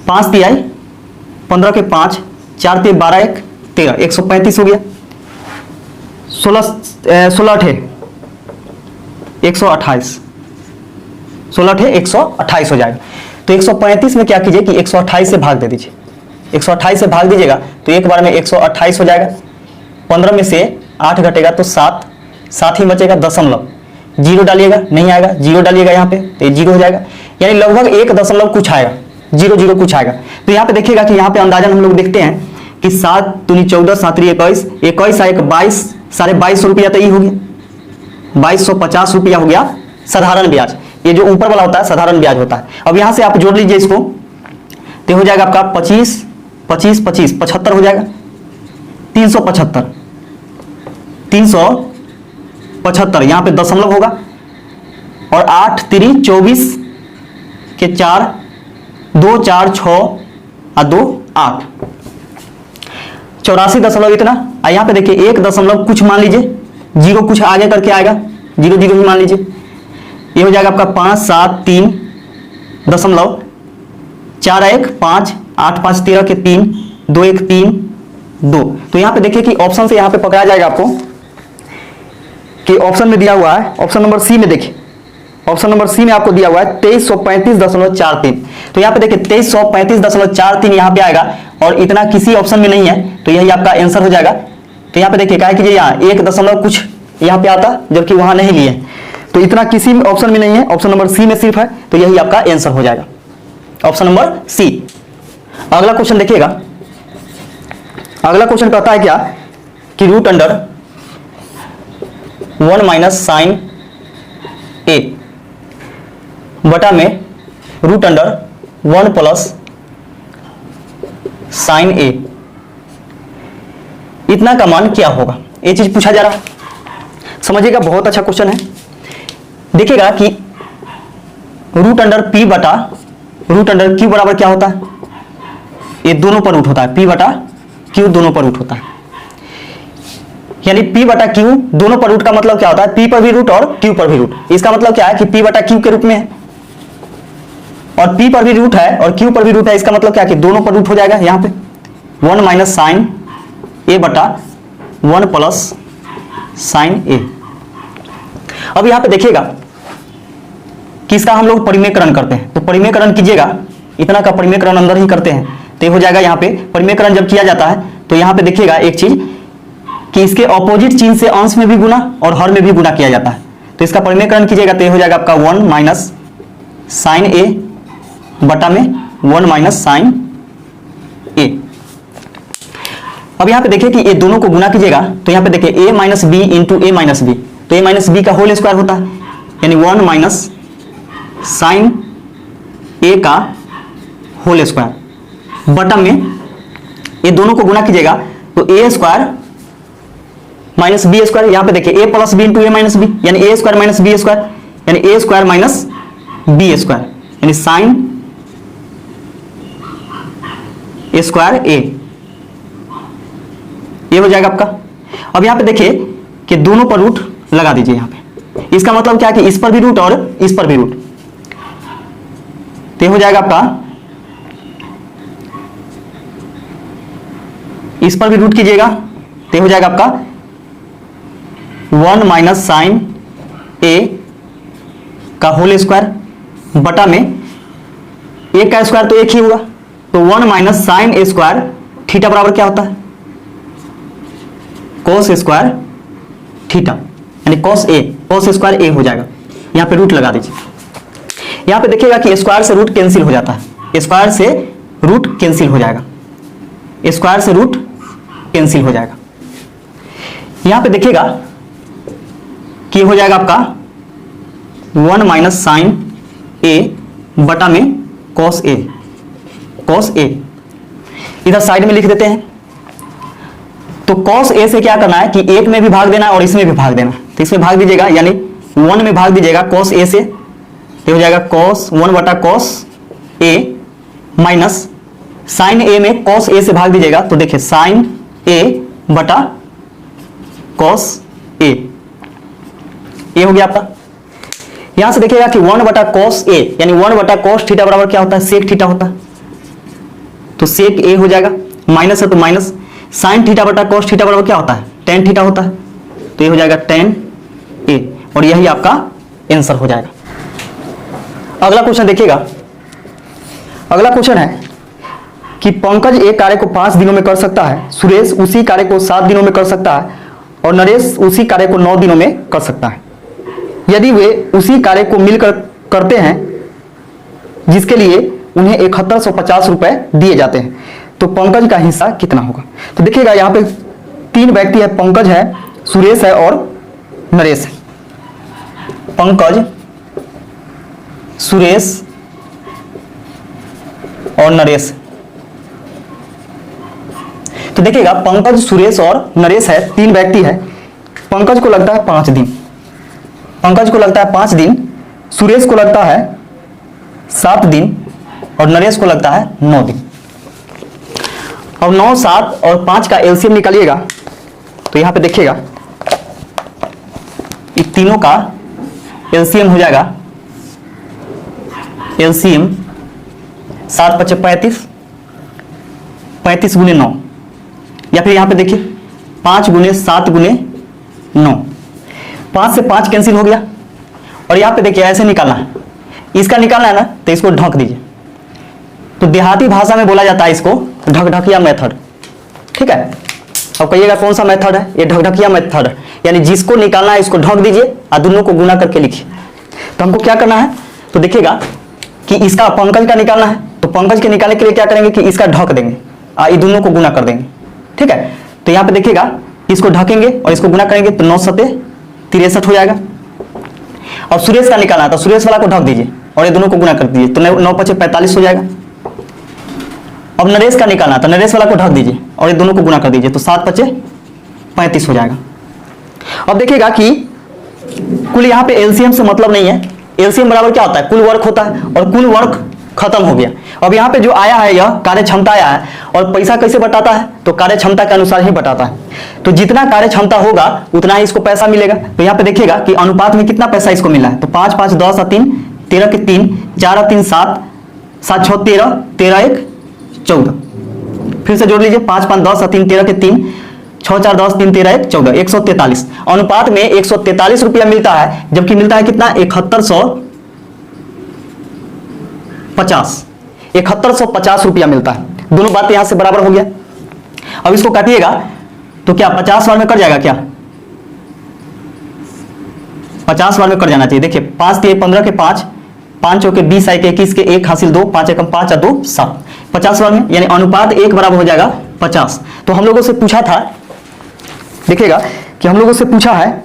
5 तिहाई 15 के 5, 4 × 12 = 1 13, 135 हो गया, 16 8 128, 16 8 128 हो जाएगा। तो 135 में क्या कीजिए कि 128 से भाग दे दीजिए, 128 से भाग दीजिएगा तो एक बार में 128 हो जाएगा, 15 में से 8 घटेगा तो 7 ही बचेगा, दशमलव 0 डालिएगा नहीं आएगा, 0 डालिएगा यहाँ पे तो 0 हो जाएगा, यानी लगभग 1 दशमलव कुछ आएगा, 0 कुछ आएगा। तो यहाँ पे देखिएगा कि यहाँ पे अंदाजन हम लोग देखते हैं कि 7 दूनी 14, 7 × 21, 21 × 1 22, 2250 रुपया तो ये हो गया, 2250 रुपया हो गया साधारण ब्याज। ये जो ऊपर वाला होता है साधारण ब्याज होता है। अब यहाँ से आप जोड़ लीजिए इसको, तो हो जाएगा आपका 25 25 25 75 हो जाएगा, 375 375, यहाँ पे दशमलव होगा, और 8 3 24 के 4 2 4 6 और 2 8, 84 इतना। यहाँ पे देखिए 1 दशमलव कुछ मान लीजिए, 0 कुछ आगे करके आएगा, 0 0 ही मान लीजिए, ये हो जाएगा आपका 573.41 5 8 5 13 के 3 2 1 3 2। तो यहाँ पे देखिए कि ऑप्शन से यहाँ पे पकड़ा जाएगा आपको कि ऑप्शन में दिया हुआ है, ऑप्शन नंबर सी में देखिए, ऑप्शन नंबर सी में आपको दिया हुआ है 2335.43। तो यहाँ पे देखिए 2335.43 यहाँ पे आएगा और इतना किसी ऑप्शन में नहीं है, तो यही आपका आंसर हो जाएगा। तो यहाँ पे देखिए क्या है कि यहाँ 1 दशमलव कुछ यहाँ पे आता जबकि वहां नहीं लिए, तो इतना किसी ऑप्शन में नहीं है, ऑप्शन नंबर सी में सिर्फ है, तो यही आपका आंसर हो जाएगा, ऑप्शन नंबर सी। अगला क्वेश्चन देखिएगा, अगला क्वेश्चन कहता है क्या कि रूट अंडर 1 माइनस साइन ए बटा में रूट अंडर 1 प्लस साइन ए, इतना का मान क्या होगा, ये चीज पूछा जा रहा है। समझिएगा, बहुत अच्छा क्वेश्चन है। देखिएगा कि रूट अंडर पी बटा रूट अंडर क्यू बराबर क्या होता है, ये दोनों पर रूट होता है, पी बटा क्यू दोनों पर रूट होता है, यानी पी बटा क्यू दोनों पर रूट का मतलब क्या होता है, पी पर भी रूट और क्यू पर भी रूट। इसका मतलब क्या है कि पी बटा क्यू के रूप में है और पी पर भी रूट है और क्यू पर भी रूट है, इसका मतलब क्या है कि दोनों पर रूट हो जाएगा। यहां पे 1 माइनस साइन ए बटा 1 प्लस साइन ए। अब यहां पे देखिएगा कि इसका हम लोग परिमेयकरण करते हैं, तो परिमेयकरण कीजिएगा, इतना का परिमेयकरण अंदर ही करते हैं, तो ये हो जाएगा। यहाँ पे परिमेयकरण जब किया जाता है तो यहाँ पे देखिएगा एक चीज कि इसके ऑपोजिट चिन्ह से अंश में भी गुना और हर में भी गुना किया जाता है, तो इसका परिमेयकरण कीजिएगा तो ये हो जाएगा आपका 1 माइनस साइन ए बटा में 1 माइनस साइन ए। अब यहाँ पे देखिए कि ये दोनों को गुना कीजिएगा तो यहाँ पे देखिए a minus B into A minus B, तो a माइनस बी का होल स्क्वायर होता है, यानी 1 माइनस साइन ए का होल स्क्वायर बटा में ये दोनों को गुना कीजिएगा तो A square minus B square. यहाँ पे देखिए a plus B into A minus B, यानी A square minus B square, यानी A square minus B square, यानी साइन ए स्क्वायर ए, ये हो जाएगा आपका। अब यहाँ पे देखिए कि दोनों पर रूट लगा दीजिए यहाँ पे, इसका मतलब क्या है कि इस पर भी रूट और इस पर भी रूट, तो हो जाएगा आपका, इस पर भी रूट कीजिएगा तो हो जाएगा आपका 1 माइनस साइन ए का होल स्क्वायर बटा में ए का स्क्वायर तो एक ही हुआ, तो 1 minus sign A square theta बराबर क्या होता है, कोस स्क्वायर थीटा, यानी कोस स्क्वायर ए हो जाएगा। यहां पे रूट लगा दीजिए। यहां पे देखिएगा कि स्क्वायर से रूट कैंसिल हो जाता है, स्क्वायर से रूट कैंसिल हो जाएगा, स्क्वायर से रूट कैंसिल हो जाएगा। यहां पे देखिएगा कि हो जाएगा आपका 1 माइनस साइन ए बटा में कॉस ए, इधर साइड में लिख देते हैं। तो कॉस ए से क्या करना है कि एक में भी भाग देना है और इसमें भी भाग देना है, तो इसमें भाग दीजिएगा, यानी 1 में भाग दीजिएगा कॉस ए से, तो हो जाएगा कॉस 1 बटा कॉस ए माइनस साइन ए में कॉस ए से भाग दीजिएगा, तो देखिए साइन ए बटा कॉस ए, ये हो गया आपका। यहां से देखिएगा कि 1 बटा कॉस ए यानी 1 बटा कॉस थीटा बराबर क्या होता है, सेक थीटा होता है, तो सेक ए हो जाएगा, माइनस है तो माइनस साइन थीटा बटा कॉस थीटा बराबर क्या होता है, टेन थीटा होता है, तो ये हो जाएगा टेन ए, और यही आपका आंसर हो जाएगा। अगला क्वेश्चन देखिएगा, अगला क्वेश्चन है कि पंकज एक कार्य को 5 दिनों में कर सकता है, सुरेश उसी कार्य को 7 दिनों में कर सकता है और नरेश उसी कार्य को 9 दिनों में कर सकता है। यदि वे उसी कार्य को मिलकर करते हैं जिसके लिए उन्हें 7150 रुपए दिए जाते हैं, तो पंकज का हिस्सा कितना होगा। तो देखिएगा यहाँ पे 3 व्यक्ति है, पंकज है, सुरेश है और नरेश है। पंकज, सुरेश और नरेश, तो देखिएगा पंकज, सुरेश और नरेश है, 3 व्यक्ति है। पंकज को लगता है 5 दिन, पंकज को लगता है 5 दिन, सुरेश को लगता है 7 दिन और नरेश को लगता है 9 दिन। अब 9, 7 और 5 का एलसीएम निकालिएगा तो यहां पे देखिएगा इन तीनों का एलसीएम हो जाएगा एलसीएम 7 × 5 = 35, 35 × 9, या फिर यहाँ पे देखिए 5 × 7 × 9, 5 से 5 कैंसिल हो गया। और यहाँ पे देखिए ऐसे निकालना है, इसका निकालना है ना, तो इसको ढक दीजिए। तो देहाती भाषा में बोला जाता है इसको ढकढकिया मेथड, ठीक है। अब कहिएगा कौन सा मेथड है, ये ढकढकिया मेथड है, यानी जिसको निकालना है इसको ढक दीजिए और दोनों को गुना करके लिखिए। तो हमको क्या करना है, तो देखिएगा कि इसका पंकज का निकालना है, तो पंकज के निकालने के लिए क्या करेंगे कि इसका ढक देंगे और ये दोनों को गुना कर देंगे, ठीक है। तो यहाँ पे देखिएगा इसको ढकेंगे और इसको गुना करेंगे तो 9 × 7 = 63 हो जाएगा। और सुरेश का निकालना है, तो सुरेश वाला को ढक दीजिए और ये दोनों को गुना कर दीजिए, तो 9 × 5 = 45 हो जाएगा। अब नरेश का निकालना है, तो नरेश वाला को ढक दीजिए और ये दोनों को गुना कर दीजिए, तो 7 × 5 = 35 हो जाएगा। अब देखिएगा कि कुल यहाँ पे एलसीएम से मतलब नहीं है, एलसीएम बराबर क्या होता है, कुल वर्क होता है, और कुल वर्क खत्म हो गया। अब यहाँ पे जो आया है यह कार्य क्षमता आया है, और पैसा कैसे बटाता है, तो कार्य क्षमता के अनुसार ही बटाता है। तो जितना कार्य क्षमता होगा उतना ही इसको पैसा मिलेगा। तो यहाँ पे देखिएगा कि अनुपात में कितना पैसा इसको मिला है, तो 5 × 5 = 10 और 3 13 के 3 4 और 3 7 7 6 13 13 1 14, फिर से जोड़ लीजिए 5 × 5 = 10 और 3 13 के 3 6 4 10 3 13 1 14, 143। अनुपात में 143 रुपया मिलता है, जबकि मिलता है कितना 7150 रुपया मिलता है। दोनों बात यहां से बराबर हो गया। अब इसको काटिएगा तो क्या 50 बार में कट जाएगा, क्या 50 बार में कट जाना चाहिए। देखिए 5 × 3 = 15 के 5 5 × 4 = 20 × 1 = 21 के 1 हासिल 2 5 × 1 = 5 और 2 7, 50 बार में, यानी अनुपात 1 बराबर हो जाएगा 50। तो हम लोगों से पूछा था, देखिएगा कि हम लोगों से पूछा है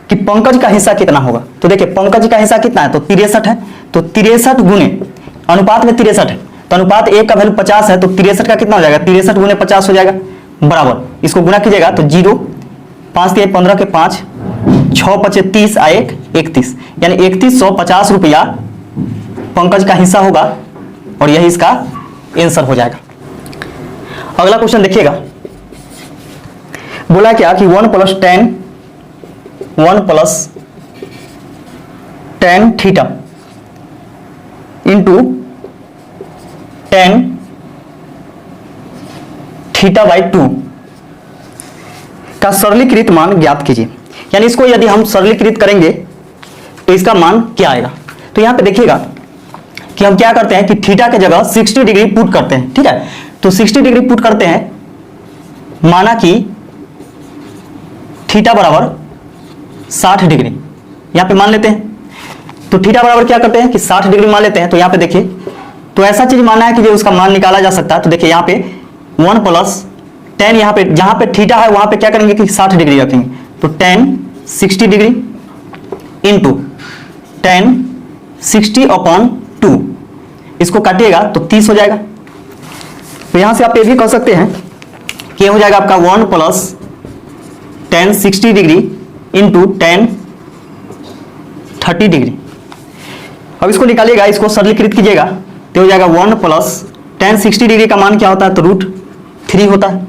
कि पंकज का हिस्सा कितना होगा। तो देखिए पंकज का हिस्सा कितना है, तो 63 है, तो 63 गुने अनुपात में 63 है, तो अनुपात 1 का वैल्यू 50 है, तो 63 का कितना हो जाएगा, 63 × 50 हो जाएगा बराबर। इसको गुना कीजिएगा तो 0 5 × 3 = 15 के 5 6 × 5 = 30 और 1 31, यानी 3150 रुपया पंकज का हिस्सा होगा, और यही इसका आंसर हो जाएगा। अगला क्वेश्चन देखिएगा, बोला क्या कि 1 + 10 थीटा इंटू 10 θ/2 का सरलीकृत मान ज्ञात कीजिए। यानी इसको यदि हम सरलीकृत करेंगे तो इसका मान क्या आएगा। तो यहां पे देखिएगा कि हम क्या करते हैं कि थीटा की जगह 60 डिग्री पुट करते हैं, ठीक है। तो 60 डिग्री पुट करते हैं, माना कि थीटा बराबर 60 डिग्री यहां पे मान लेते हैं। तो थीटा बराबर क्या करते हैं कि 60 डिग्री मान लेते हैं। तो यहां पे देखिए, तो ऐसा चीज मानना है कि जो उसका मान निकाला जा सकता है। तो देखिए यहां पे 1 + 10, यहां पे जहां पे थीटा है वहां पे क्या करेंगे कि 60 डिग्री रखेंगे। तो 10 60 डिग्री इंटू 10 60/2, इसको काटिएगा तो 30 हो जाएगा। तो यहां से आप ये भी कह सकते हैं कि हो जाएगा आपका 1 + 10 60 डिग्री इंटू 10 30 डिग्री। अब इसको निकालिएगा, इसको सरलीकृत कीजिएगा तो हो जाएगा 1 + 10 60 डिग्री का मान क्या होता है, तो √3 होता है,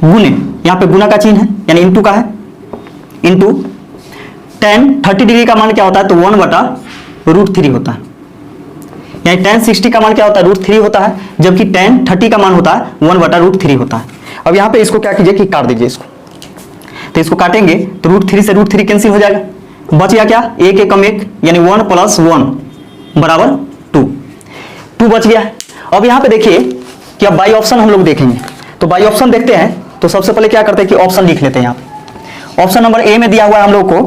गुने यहाँ पे गुना का चिन्ह है यानी इंटू का है, इंटू 10 30 डिग्री का मान क्या होता है, तो 1/√3 होता है। यानी 10 60 का मान क्या होता है, √3 होता है, जबकि 10 30 का मान होता है 1/√3 होता है। अब यहाँ पे इसको क्या कीजिए कि काट दीजिए इसको। तो इसको काटेंगे तो √3 से √3 कैंसिल हो जाएगा, बच गया क्या 1 1 = 1, यानी 1 + 1 = 2 बच गया है। अब यहाँ पे देखिए कि अब बाई ऑप्शन हम लोग देखेंगे। तो बाई ऑप्शन देखते हैं, तो सबसे पहले क्या करते हैं कि ऑप्शन लिख लेते हैं। यहाँ पे ऑप्शन नंबर ए में दिया हुआ है हम लोग को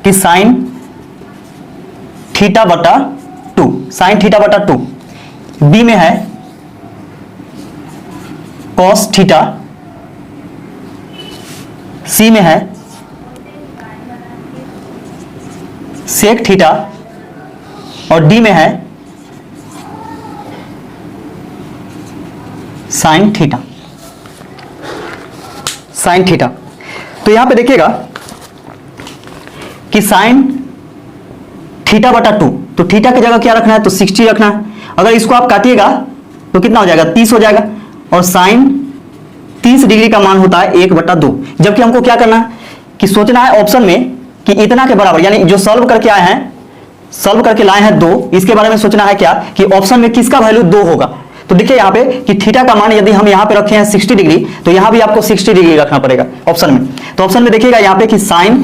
कि sin θ/2, sin θ/2। बी में है cos θ, सी में है sec θ, और डी में है sin θ। sin θ तो यहां पे देखिएगा कि sin θ/2, तो थीटा की जगह क्या रखना है, तो 60 रखना है। अगर इसको आप काटिएगा तो कितना हो जाएगा, 30 हो जाएगा, और sin 30 डिग्री का मान होता है 1/2। जबकि हमको क्या करना है कि सोचना है ऑप्शन में कि इतना के बराबर, यानी जो सॉल्व करके आए हैं सॉल्व करके लाए हैं 2, इसके बारे में सोचना है क्या कि ऑप्शन में किसका वैल्यू 2 होगा। तो देखिए यहाँ पे कि थीटा का मान यदि हम यहाँ पे रखे हैं 60 डिग्री, तो यहाँ भी आपको 60 डिग्री रखना पड़ेगा ऑप्शन में। तो ऑप्शन में देखिएगा यहाँ पे कि साइन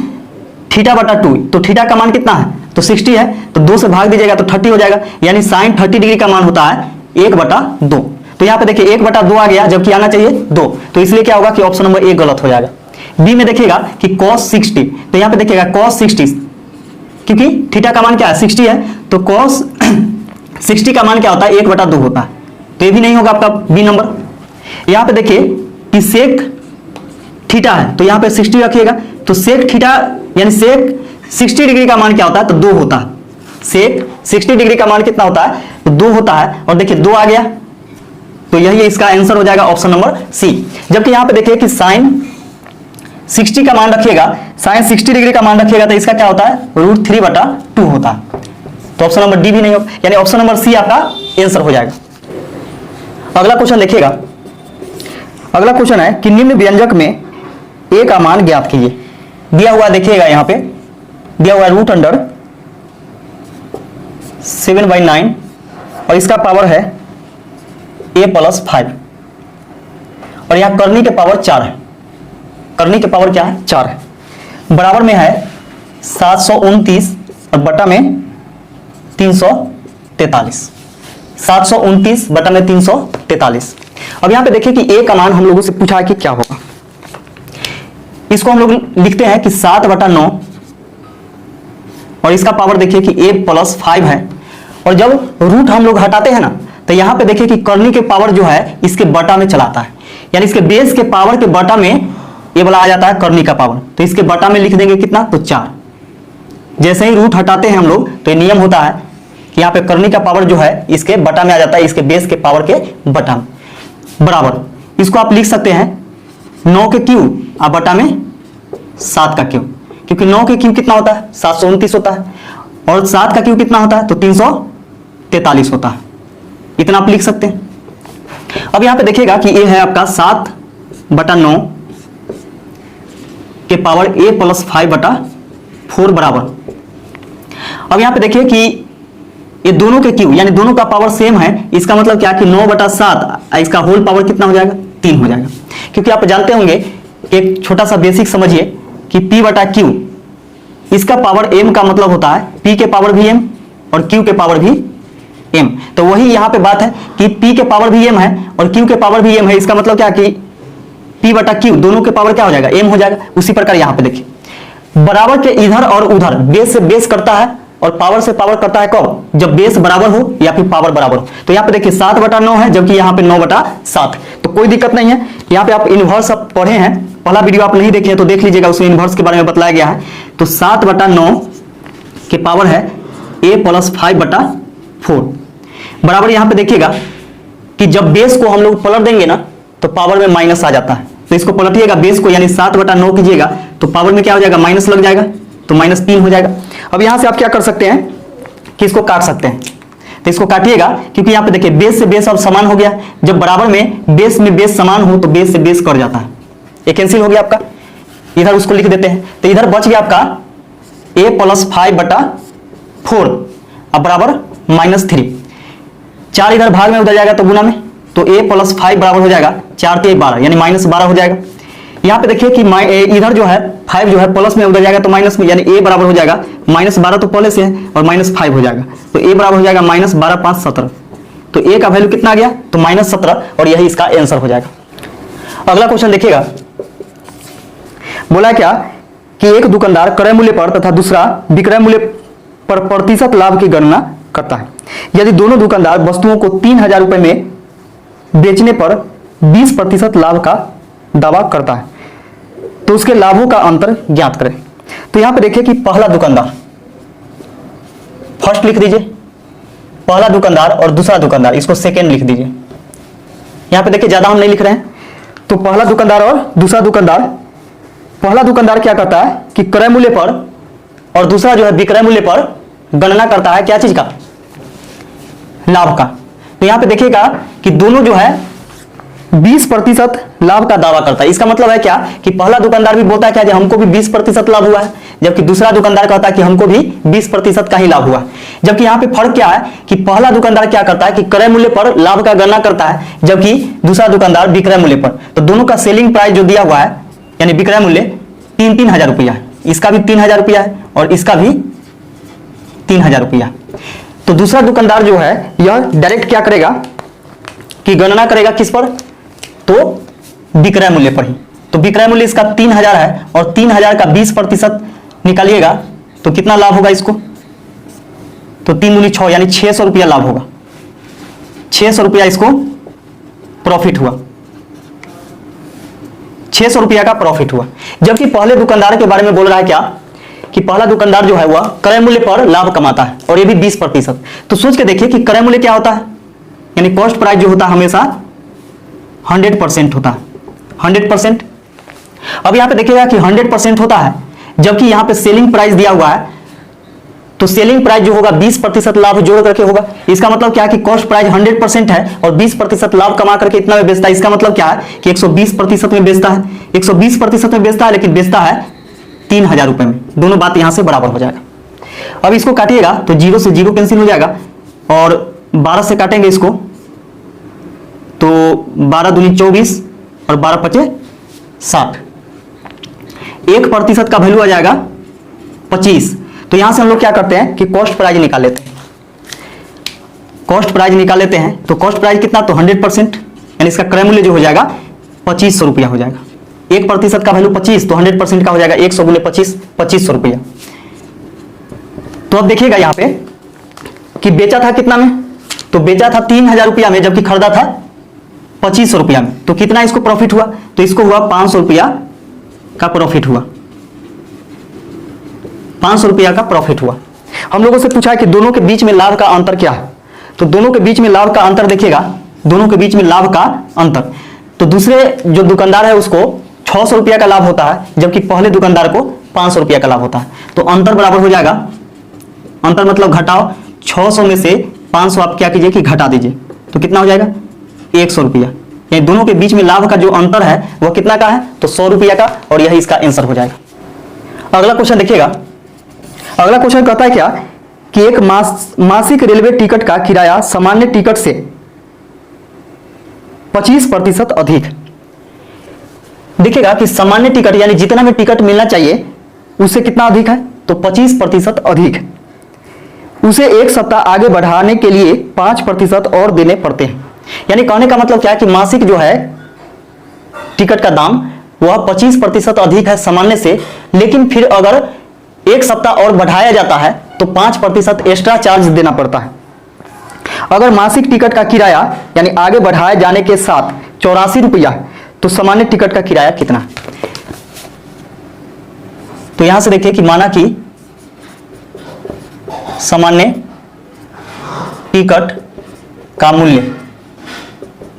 थीटा बटा 2, तो थीटा का मान कितना है, तो 60 है, तो 2 से भाग दीजिएगा तो 30 हो जाएगा, यानी साइन 30 डिग्री का मान होता है 1/2। तो यहाँ पे देखिए 1/2 आ गया, जबकि आना चाहिए 2, तो इसलिए क्या होगा कि ऑप्शन नंबर 1 गलत हो जाएगा। बी में देखिएगा कि cos 60, तो यहाँ पे देखिएगा cos 60, क्योंकि थीटा का मान क्या है 60 है, तो cos 60 का मान क्या होता है 1/2 होता है, तो ये भी नहीं होगा आपका बी नंबर। यहाँ पे देखिए कि सेक थीटा है, तो यहाँ पे 60 रखिएगा, तो सेक थीटा यानी सेक 60 डिग्री का मान क्या होता है, तो 2 होता है। सेक 60 डिग्री का मान कितना होता है, तो 2 होता है, और देखिए 2 आ गया, तो यही इसका आंसर हो जाएगा ऑप्शन नंबर सी। जबकि यहाँ पे देखिए कि साइन 60 का मान रखिएगा, साइन 60 डिग्री का मान रखिएगा, तो इसका क्या होता है √3/2 होता है, तो ऑप्शन नंबर डी भी नहीं होगा, यानी ऑप्शन नंबर सी आपका आंसर हो जाएगा। अगला क्वेश्चन देखिएगा, अगला क्वेश्चन है कि निम्न व्यंजक में ए का मान ज्ञात कीजिए। दिया हुआ देखिएगा यहाँ पे दिया हुआ √7/9 और इसका पावर है a+5, और यहाँ करनी के पावर 4 है, करनी के पावर क्या है 4 है, बराबर में है 729 और बटा में 343, 729 बटा में 343। अब यहाँ पे देखिए कि a का मान हम लोगों से पूछा है कि क्या होगा, इसको हम लोग लिखते हैं कि 7/9 और इसका पावर देखिए कि a+5 है, और जब रूट हम लोग हटाते हैं ना, तो यहाँ पे देखिए कि करनी के पावर जो है इसके बटा में चलाता है, यानी इसके बेस के पावर के बटा में ये वाला आ जाता है करनी का पावर, तो इसके बटा में लिख देंगे कितना, तो 4। जैसे ही रूट हटाते हैं हम लोग, तो ये नियम होता है कि यहाँ पे करनी का पावर जो है इसके बटा में आ जाता है, इसके बेस के पावर के बटा में, बराबर इसको आप लिख सकते हैं 9 के क्यूब और बटा में 7 का क्यूब, क्योंकि 9 के क्यूब कितना होता है 729 होता है, और 7 का क्यूब कितना होता है तो 343 होता है, इतना आप लिख सकते हैं। अब यहाँ पे देखिएगा कि ये है आपका 7/9 के पावर a+5/4 बराबर। अब यहाँ पे देखिए कि ये दोनों के क्यूब यानी दोनों का पावर सेम है, इसका मतलब क्या कि 9/7 इसका होल पावर कितना हो जाएगा 3 हो जाएगा, क्योंकि आप जानते होंगे एक छोटा सा बेसिक समझिए कि p/q इसका पावर m का मतलब होता है p के पावर भी m और q के पावर भी m, तो वही यहाँ पे बात है कि p के पावर भी m है और q के पावर भी m है, इसका मतलब क्या कि p/q दोनों के पावर क्या हो जाएगा m हो जाएगा। उसी प्रकार यहाँ पे देखिए बराबर के इधर और उधर बेस से बेस करता है और पावर से पावर करता है कब, जब बेस बराबर हो या फिर पावर बराबर हो। तो यहाँ पे देखिए 7/9 है, जबकि यहाँ पे 9/7, तो कोई दिक्कत नहीं है। यहाँ पे आप इनवर्स आप पढ़े हैं, पहला वीडियो आप नहीं देखे हैं तो देख लीजिएगा, उसमें इनवर्स के बारे में बताया गया है। तो 7/9 के पावर है a+5/4 बराबर, यहाँ पे देखिएगा कि जब बेस को हम लोग पलट देंगे ना तो पावर में माइनस आ जाता है, तो इसको पलटिएगा बेस को, यानी 7/9 कीजिएगा तो पावर में क्या हो जाएगा माइनस लग जाएगा, तो -3 हो जाएगा। अब यहां से आप क्या कर सकते हैं कि इसको काट सकते हैं, तो इसको काटिएगा, क्योंकि यहाँ पे देखिए बेस से बेस अब समान हो गया, जब बराबर में बेस समान हो तो बेस से बेस कट जाता है, ये कैंसिल हो गया आपका, इधर उसको लिख देते हैं, तो इधर बच गया आपका a+5/4 अब बराबर -3, 4 इधर भाग में उधर जाएगा तो गुना में, तो a+5 बराबर हो जाएगा 4 × 12 यानी -12 हो जाएगा। यहाँ पे देखिए कि इधर जो है 5 जो है प्लस में उधर जाएगा तो माइनस में, यानी a बराबर हो जाएगा -12 तो पहले से है और -5 हो जाएगा, तो a बराबर हो जाएगा -12 5 17, तो a का वैल्यू कितना आ गया तो -17, और यही इसका आंसर हो जाएगा। अगला क्वेश्चन देखिएगा, बोला क्या कि एक दुकानदार क्रय मूल्य पर तथा दूसरा विक्रय मूल्य पर प्रतिशत लाभ की गणना करता है। यदि दोनों दुकानदार वस्तुओं को 3000 रुपए में बेचने पर 20% लाभ का दावा करता है, तो उसके लाभों का अंतर ज्ञात करें। तो यहां पे देखिए कि पहला दुकानदार, फर्स्ट लिख दीजिए पहला दुकानदार, और दूसरा दुकानदार इसको सेकेंड लिख दीजिए। यहां पे देखिए ज्यादा हम नहीं लिख रहे हैं, तो पहला दुकानदार और दूसरा दुकानदार, पहला दुकानदार क्या करता है कि क्रय मूल्य पर और दूसरा जो है विक्रय मूल्य पर गणना करता है क्या चीज का, लाभ का। तो यहां पे देखिएगा कि दोनों जो है 20% लाभ का दावा करता है। इसका मतलब है क्या कि पहला दुकानदार भी बोलता है क्या कि हमको भी 20% लाभ हुआ है, जबकि दूसरा दुकानदार कहता है कि हमको भी 20% का ही लाभ हुआ है। जबकि यहाँ पे फर्क क्या है कि पहला दुकानदार क्या करता है कि क्रय मूल्य पर लाभ का गणना करता है, जबकि दूसरा दुकानदार विक्रय मूल्य पर। तो दोनों का सेलिंग प्राइस जो दिया हुआ है यानी विक्रय मूल्य 3,000 रुपया है, इसका भी 3,000 रुपया है और इसका भी 3,000 रुपया। तो दूसरा दुकानदार जो है यह डायरेक्ट क्या करेगा कि गणना करेगा किस पर, तो विक्रय मूल्य पर ही। तो विक्रय मूल्य इसका 3,000 है और 3,000 का 20% निकालिएगा तो कितना लाभ होगा इसको, तो 3 दूनी 6 यानी 600 रुपया लाभ होगा। 600 रुपया इसको प्रॉफिट हुआ, 600 रुपया का प्रॉफिट हुआ। जबकि पहले दुकानदार के बारे में बोल रहा है क्या कि पहला दुकानदार जो है वह क्रय मूल्य पर लाभ कमाता है और ये भी 20%। तो सोच के देखिए कि क्रय मूल्य क्या होता है, यानी कॉस्ट प्राइस जो होता है हमेशा 100% होता है, 100%। अब यहां पे देखिएगा कि 100% होता है, जबकि यहां पे सेलिंग प्राइस दिया हुआ है, तो सेलिंग प्राइस जो होगा 20% लाभ जोड़ करके होगा। इसका मतलब क्या है कि कॉस्ट प्राइस 100% है और 20% लाभ कमा करके इतना में बेचता है। इसका मतलब क्या है कि 120% में बेचता है, 120% में बेचता है, लेकिन बेचता है 3,000 रुपए में। दोनों बात यहां से बराबर हो जाएगा। अब इसको काटिएगा तो 0 से 0 कैंसिल हो जाएगा और 12 से काटेंगे इसको तो 12 दूनी 24 और 12 पचे 60। 1% का वैल्यू आ जाएगा 25। तो यहां से हम लोग क्या करते हैं कि कॉस्ट प्राइस निकाल लेते हैं। कॉस्ट प्राइस निकाल लेते हैं तो कॉस्ट प्राइस कितना, तो 100% यानी इसका क्रय मूल्य जो हो जाएगा 2500 रुपया हो जाएगा। 1% का वैल्यू 25 तो 100% का हो जाएगा 100 गुने 25, 2500 रुपया। तो अब देखिएगा यहां पे कि बेचा था कितना में, तो बेचा था 3,000 रुपया में, जबकि खरीदा था 2500 रुपया में। तो कितना इसको प्रॉफिट हुआ, तो इसको हुआ 500 रुपया का प्रॉफिट हुआ, 500 रुपया का प्रॉफिट हुआ। हम लोगों से पूछा है कि दोनों के बीच में लाभ का अंतर क्या है, तो दोनों के बीच में लाभ का अंतर देखिएगा, दोनों के बीच में लाभ का अंतर, तो दूसरे जो दुकानदार है उसको 600 रुपया का लाभ होता है, जबकि पहले दुकानदार को 500 रुपया का लाभ होता है। तो अंतर बराबर हो जाएगा, अंतर मतलब घटाओ, 600 में से 500 आप क्या कीजिए कि घटा दीजिए, तो कितना हो जाएगा 100 रुपया। यानी दोनों के बीच में लाभ का जो अंतर है वह कितना का है, तो 100 रुपया का, और यही इसका आंसर हो जाएगा। अगला क्वेश्चन देखिएगा, अगला क्वेश्चन कहता है क्या कि एक मासिक रेलवे टिकट का किराया सामान्य टिकट से 25% अधिक। देखिएगा कि सामान्य टिकट यानी जितना में टिकट मिलना चाहिए उससे कितना अधिक है, तो 25% अधिक। उसे एक सप्ताह आगे बढ़ाने के लिए 5% और देने पड़ते हैं। यानी कहने का मतलब क्या है कि मासिक जो है टिकट का दाम वह 25% अधिक है सामान्य से, लेकिन फिर अगर एक सप्ताह और बढ़ाया जाता है तो 5% एक्स्ट्रा चार्ज देना पड़ता है। अगर मासिक टिकट का किराया यानी आगे बढ़ाए जाने के साथ 84 रुपया है तो सामान्य टिकट का किराया कितना है। तो यहां से देखिए कि माना कि सामान्य टिकट का मूल्य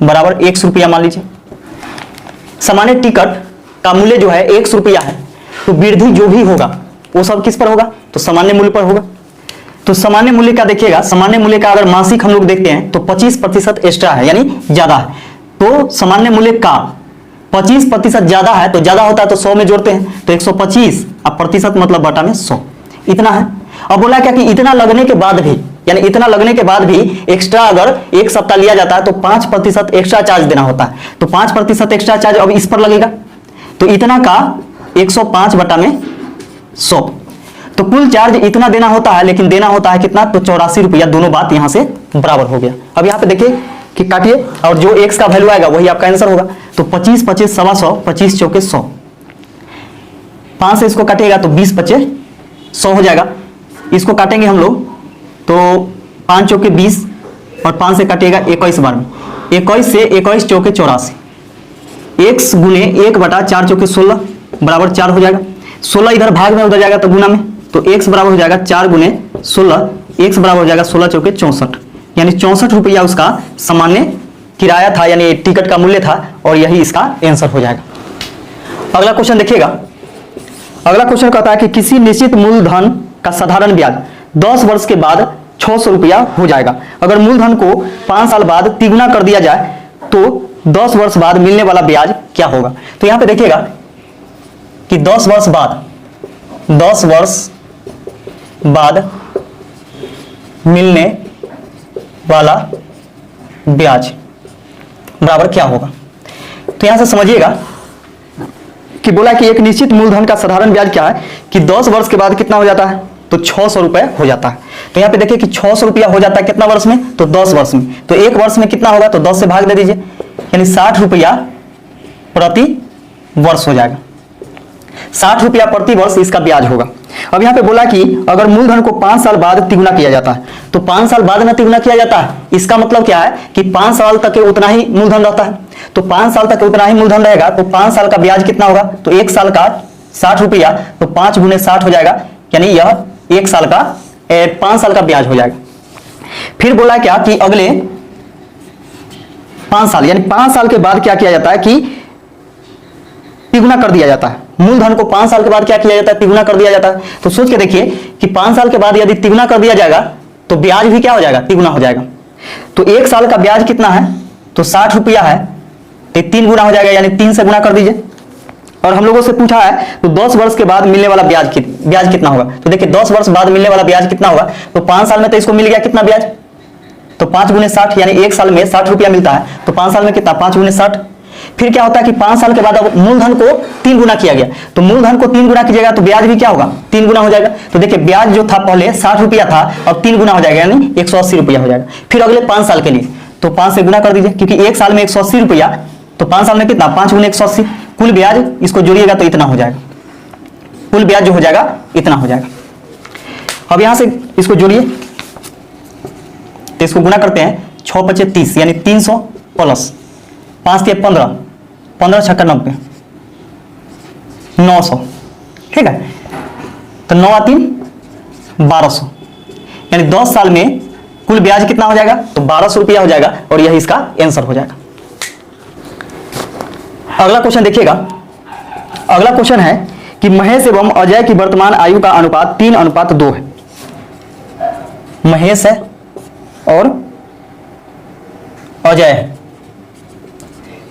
बराबर 100 रुपया मान लीजिए। सामान्य टिकट का मूल्य जो है 100 रुपया है, तो वृद्धि जो भी होगा वो सब किस पर होगा, तो सामान्य मूल्य पर होगा। तो सामान्य मूल्य का देखिएगा, सामान्य मूल्य का अगर मासिक हम लोग देखते हैं तो 25% एक्स्ट्रा है यानी ज्यादा है। तो सामान्य मूल्य का 25% ज्यादा है, तो ज्यादा होता है तो 100 में जोड़ते हैं तो 125, अब प्रतिशत मतलब बटा में 100, इतना है। अब बोला क्या कि इतना लगने के बाद भी, यानी इतना लगने के बाद भी एक्स्ट्रा अगर एक सप्ताह लिया जाता है तो 5% एक्स्ट्रा चार्ज देना होता है। तो 5% एक्स्ट्रा चार्ज अब इस पर लगेगा, तो इतना का 105 बटा में 100, तो कुल चार्ज इतना देना होता है, लेकिन देना होता है कितना, तो 84 रुपया। दोनों बात यहां से बराबर हो गया। अब यहां पे देखिए कि काटिए और जो x का वैल्यू आएगा वही आपका आंसर होगा। तो 25 25 सवा 100, 25 चौके 100, 5 से इसको काटिएगा तो 20 25 100 हो जाएगा। इसको काटेंगे हम लोग तो 5 चौके 20 और 5 से काटिएगा 21 बार में, 21 से 21 चौके 84, x गुने 1 बटा 4 चौके 16 बराबर 4 हो जाएगा। 16 इधर भाग में उधर जाएगा तो गुना में, तो x बराबर हो जाएगा 4 गुने 16, x बराबर हो जाएगा 16 चौके 64, यानी 64 रुपया उसका सामान्य किराया था, यानी टिकट का मूल्य था, और यही इसका आंसर हो जाएगा। अगला क्वेश्चन देखिएगा, अगला क्वेश्चन कहता है कि किसी निश्चित मूलधन का साधारण ब्याज 10 वर्ष के बाद 600 रुपया हो जाएगा। अगर मूलधन को 5 साल बाद तिगुना कर दिया जाए तो 10 वर्ष बाद मिलने वाला ब्याज क्या होगा। तो यहां पे देखिएगा कि 10 वर्ष बाद मिलने वाला ब्याज बराबर क्या होगा। तो यहां से समझिएगा कि बोला कि एक निश्चित मूलधन का साधारण ब्याज क्या है कि 10 वर्ष के बाद कितना हो जाता है, तो 600 रुपए हो जाता है। तो यहां पे देखिए कि 600 रुपया हो जाता है कितना वर्ष में, तो 10 वर्ष में। तो एक वर्ष में कितना होगा, तो 10 से भाग दे दीजिए, यानी 60 रुपया प्रति वर्ष हो जाएगा। 60 रुपया प्रति वर्ष इसका ब्याज होगा। अब यहाँ पे बोला कि अगर मूलधन को 5 साल बाद तिगुना किया जाता है, तो 5 साल बाद ना तिगुना किया जाता है, इसका मतलब क्या है कि 5 साल तक उतना ही मूलधन रहता है। तो 5 साल तक उतना ही मूलधन रहेगा, तो 5 साल का ब्याज कितना होगा, तो एक साल का 60 रुपया, तो 5 गुने 60 हो जाएगा, यानी यह एक साल का 5 साल का ब्याज हो जाएगा। फिर बोला क्या कि अगले 5 साल, यानी 5 साल के बाद क्या किया जाता है कि तिगुना कर दिया जाता है। मूलधन को 5 साल के बाद क्या किया जाता है, तिगुना कर दिया जाता है। तो सोच के देखिए कि 5 साल के बाद यदि तिगुना कर दिया जाएगा तो ब्याज भी क्या हो जाएगा, तिगुना हो जाएगा। तो एक साल का ब्याज कितना है, तो 60 रुपया है, तो 3 गुना हो जाएगा, यानी 3 से गुना कर दीजिए। और हम लोगों से पूछा है तो 10 वर्ष के बाद मिलने वाला ब्याज कितना होगा। तो देखिए 10 वर्ष बाद मिलने वाला ब्याज कितना होगा, तो 5 साल में तो इसको मिल गया कितना ब्याज, तो 5 गुने 60, यानी एक साल में 60 रुपया मिलता है, तो 5 साल में कितना, 5 गुने 60। फिर क्या होता है कि 5 साल के बाद अब मूलधन को 3 गुना किया गया, तो मूलधन को 3 गुना कीजिएगा तो ब्याज भी क्या होगा, 3 गुना हो जाएगा। तो देखिए ब्याज जो था पहले 60 रुपया था, अब 3 गुना हो जाएगा, यानी 180 रुपया हो जाएगा। फिर अगले 5 साल के लिए तो 5 से गुना कर दीजिए, क्योंकि एक साल में 180 रुपया, तो 5 साल में कितना, 5 गुने 180, कुल ब्याज इसको जोड़िएगा तो इतना हो जाएगा, कुल ब्याज जो हो जाएगा इतना हो जाएगा। अब यहां से इसको जोड़िए, तो इसको गुना करते हैं, 6 × 5 = 30, यानी 300 प्लस 5 × 15, 15 × 6 = 90, 900, ठीक है। तो 9 × 3 = 1200, यानी 10 साल में कुल ब्याज कितना हो जाएगा, तो 1200 रुपया हो जाएगा, और यही इसका आंसर हो जाएगा। अगला क्वेश्चन देखिएगा। अगला क्वेश्चन है कि महेश एवं अजय की वर्तमान आयु का अनुपात 3:2 है। महेश है और अजय है।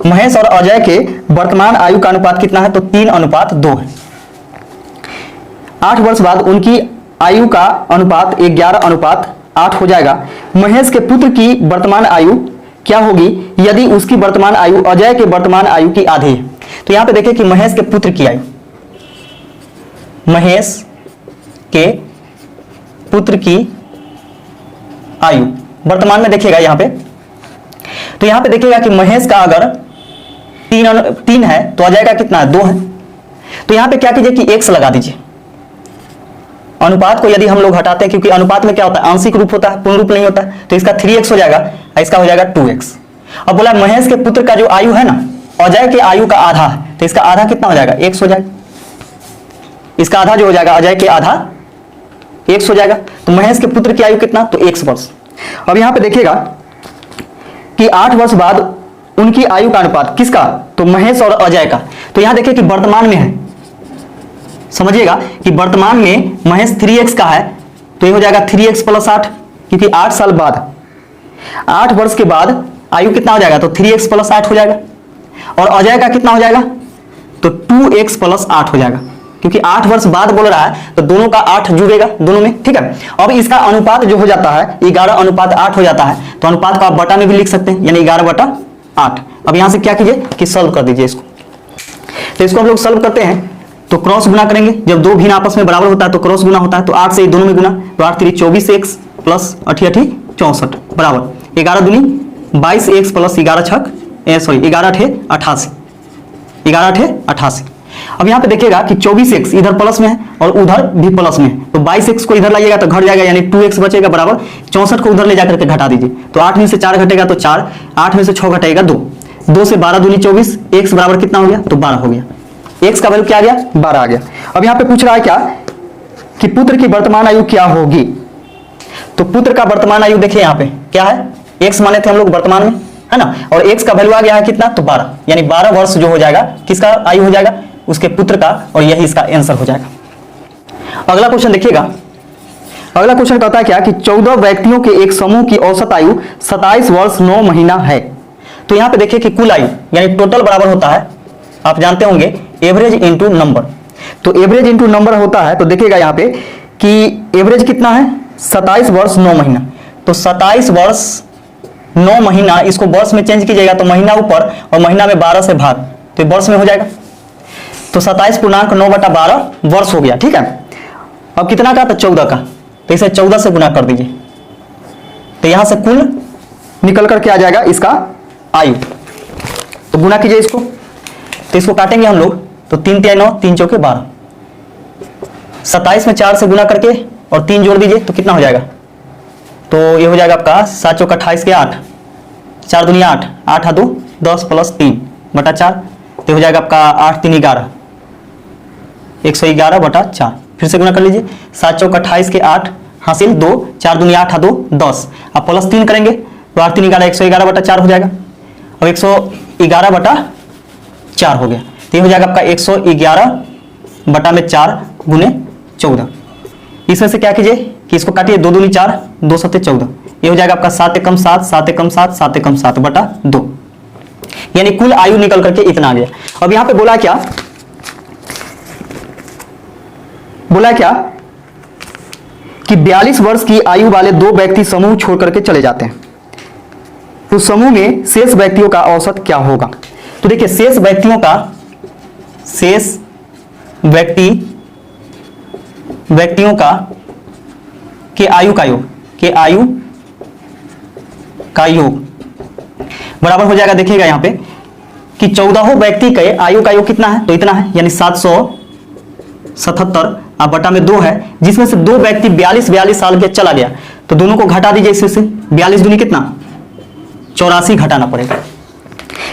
महेश और अजय के वर्तमान आयु का अनुपात कितना है, तो 3:2 है। 8 वर्ष बाद उनकी आयु का अनुपात 11:8 हो जाएगा। महेश के पुत्र की वर्तमान आयु क्या होगी यदि उसकी वर्तमान आयु अजय के वर्तमान आयु की आधी है। तो यहां पे देखिए कि महेश के पुत्र की आयु, महेश के पुत्र की आयु वर्तमान में देखिएगा यहां पे, तो यहां पे देखिएगा कि महेश का अगर 3 है तो अजय का कितना है, 2 है। तो यहां पे क्या कीजिए कि x लगा दीजिए। अनुपात को यदि हम लोग हटाते हैं, क्योंकि अनुपात में क्या होता है, आंशिक रूप होता है, पूर्ण रूप नहीं होता है, तो इसका 3x हो जाएगा, इसका हो जाएगा 2x। अब बोला महेश के पुत्र का जो आयु है ना, अजय के आयु का आधा है, तो इसका आधा कितना हो जाएगा, x हो जाएगा। इसका आधा जो हो जाएगा अजय के आधा x हो जाएगा। तो महेश के पुत्र की आयु कितना, तो x वर्ष। अब यहां पे देखिएगा कि 8 वर्ष बाद उनकी आयु का अनुपात किसका, तो महेश और अजय का। तो यहां देखिए कि वर्तमान में है, समझिएगा कि वर्तमान में महेश 3x का है, तो ये हो जाएगा 3x + 8, क्योंकि 8 साल बाद 8 वर्ष के बाद आयु कितना हो जाएगा, तो 3x + 8 हो जाएगा। और अजय का कितना हो जाएगा, तो 2x + 8 हो जाएगा, क्योंकि 8 वर्ष बाद बोल रहा है, तो दोनों का 8 जुड़ेगा दोनों में, ठीक है। अब इसका अनुपात जो हो जाता है 11:8 हो जाता है, तो अनुपात को आप बटा में भी लिख सकते हैं, यानी 11/8। अब यहां से क्या कीजिए कि सॉल्व कर दीजिए इसको। तो इसको हम लोग सॉल्व करते हैं तो क्रॉस गुना करेंगे, जब दो भिन्न आपस में बराबर होता है तो क्रॉस गुना होता है, तो 8 से दोनों में गुना, तो 8 × 3 = 24x + 8 × 8 = 64 बराबर 11 दूनी 22x + 11 × 6 11 × 8 = 88, 11 × 8 = 88। अब यहाँ पे देखिएगा कि 24x इधर प्लस में है और उधर भी प्लस में है, तो 22x को इधर लाइएगा तो घट जाएगा, यानी 2x बचेगा बराबर 64 को उधर ले जाकर के घटा दीजिए, तो 8 में से 4 घटेगा तो 4, 8 में से 6 घटेगा 2, 2 से 12 दूनी 24, x बराबर कितना हो गया, तो 12 हो गया। x का वैल्यू क्या आ गया, 12 आ गया। अब यहाँ पे पूछ रहा है क्या कि पुत्र की वर्तमान आयु क्या होगी। तो पुत्र का वर्तमान आयु देखिए यहाँ पे क्या है, x माने थे हम लोग वर्तमान में, है ना, और x का वैल्यू आ गया है कितना, तो 12, यानी 12 वर्ष जो हो जाएगा किसका आयु हो जाएगा, उसके पुत्र का, और यही इसका आंसर हो जाएगा। अगला क्वेश्चन देखिएगा। अगला क्वेश्चन कहता है क्या कि 14 व्यक्तियों के एक समूह की औसत आयु 27 वर्ष 9 महीना है। तो यहाँ पे देखिए कि कुल आयु यानी टोटल बराबर होता है, आप जानते होंगे, एवरेज इंटू नंबर। तो एवरेज इंटू नंबर होता है, तो देखिएगा यहाँ पे कि एवरेज कितना है 27 वर्ष 9 महीना। तो 27 वर्ष 9 महीना, इसको वर्ष में चेंज कीजिएगा तो महीना ऊपर और महीना में 12 से भाग, तो ये वर्ष में हो जाएगा। तो 27.9/12 वर्ष हो गया, ठीक है। अब कितना का, तो 14 का, तो इसे 14 से गुना कर दीजिए, तो यहां से कुल निकल करके आ जाएगा इसका आयु। तो गुना कीजिए इसको, तो इसको काटेंगे हम लोग, तो 3 × 9 3 × 12, 27 में 4 से गुना करके और 3 जोड़ दीजिए तो कितना हो जाएगा, तो ये हो जाएगा आपका 7 × 28 के 8, 4 दूनी 8, 8 2 10 + 3/4, तो हो जाएगा आपका 8 3 11, 111/4। फिर से गुना कर लीजिए, 7 × 28 के 8 हासिल 2, 4 दूनी 8 2 10, अब +3 करेंगे तो 8 3 11 111/4 हो जाएगा। अब 111/4 हो गया, तो ये हो जाएगा आपका 111/4 × 14। इसमें से क्या कीजिए कि इसको काटिए, 2 दूनी 4, 2 7 14, ये हो जाएगा आपका 7 × 7 7 × 7 7 × 7/2, यानी कुल आयु निकल करके इतना आ गया। अब यहां पे बोला क्या कि 42 वर्ष की आयु वाले 2 व्यक्ति समूह छोड़ करके चले जाते हैं, तो समूह में शेष व्यक्तियों का औसत क्या होगा। तो देखिए शेष व्यक्तियों का के आयु का योग बराबर हो जाएगा, देखिएगा यहां पे कि 14 व्यक्ति के आयु का योग कितना है, तो इतना है, यानी 777 अब बटा में 2 है, जिसमें से 2 व्यक्ति 42 साल के चला गया, तो दोनों को घटा दीजिए इससे, 42 दूनी कितना 84 घटाना पड़ेगा,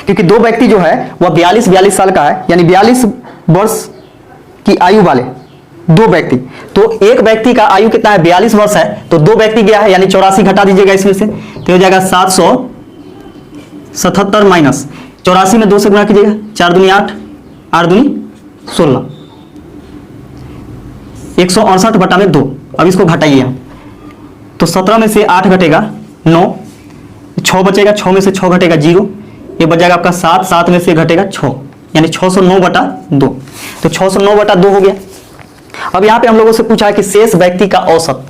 क्योंकि 2 व्यक्ति जो है वह 42 साल का है, यानी 42 वर्ष की आयु वाले 2 व्यक्ति। तो एक व्यक्ति का आयु कितना है 42 वर्ष है, तो 2 व्यक्ति गया है, यानी 84 घटा दीजिएगा इसमें से, तो हो जाएगा 777 माइनस 84 में 2 से गुणा कीजिएगा, 4 दूनी 8, 8 दूनी 16, 168/2। अब इसको घटाइए हम, तो 17 में से 8 घटेगा 9, 6 बचेगा, 6 में से 6 घटेगा 0, ये बच जाएगा आपका 7, 7 में से घटेगा 6, यानी 609/2, तो 609/2 हो गया। अब यहाँ पे हम लोगों से पूछा है कि शेष व्यक्ति का औसत,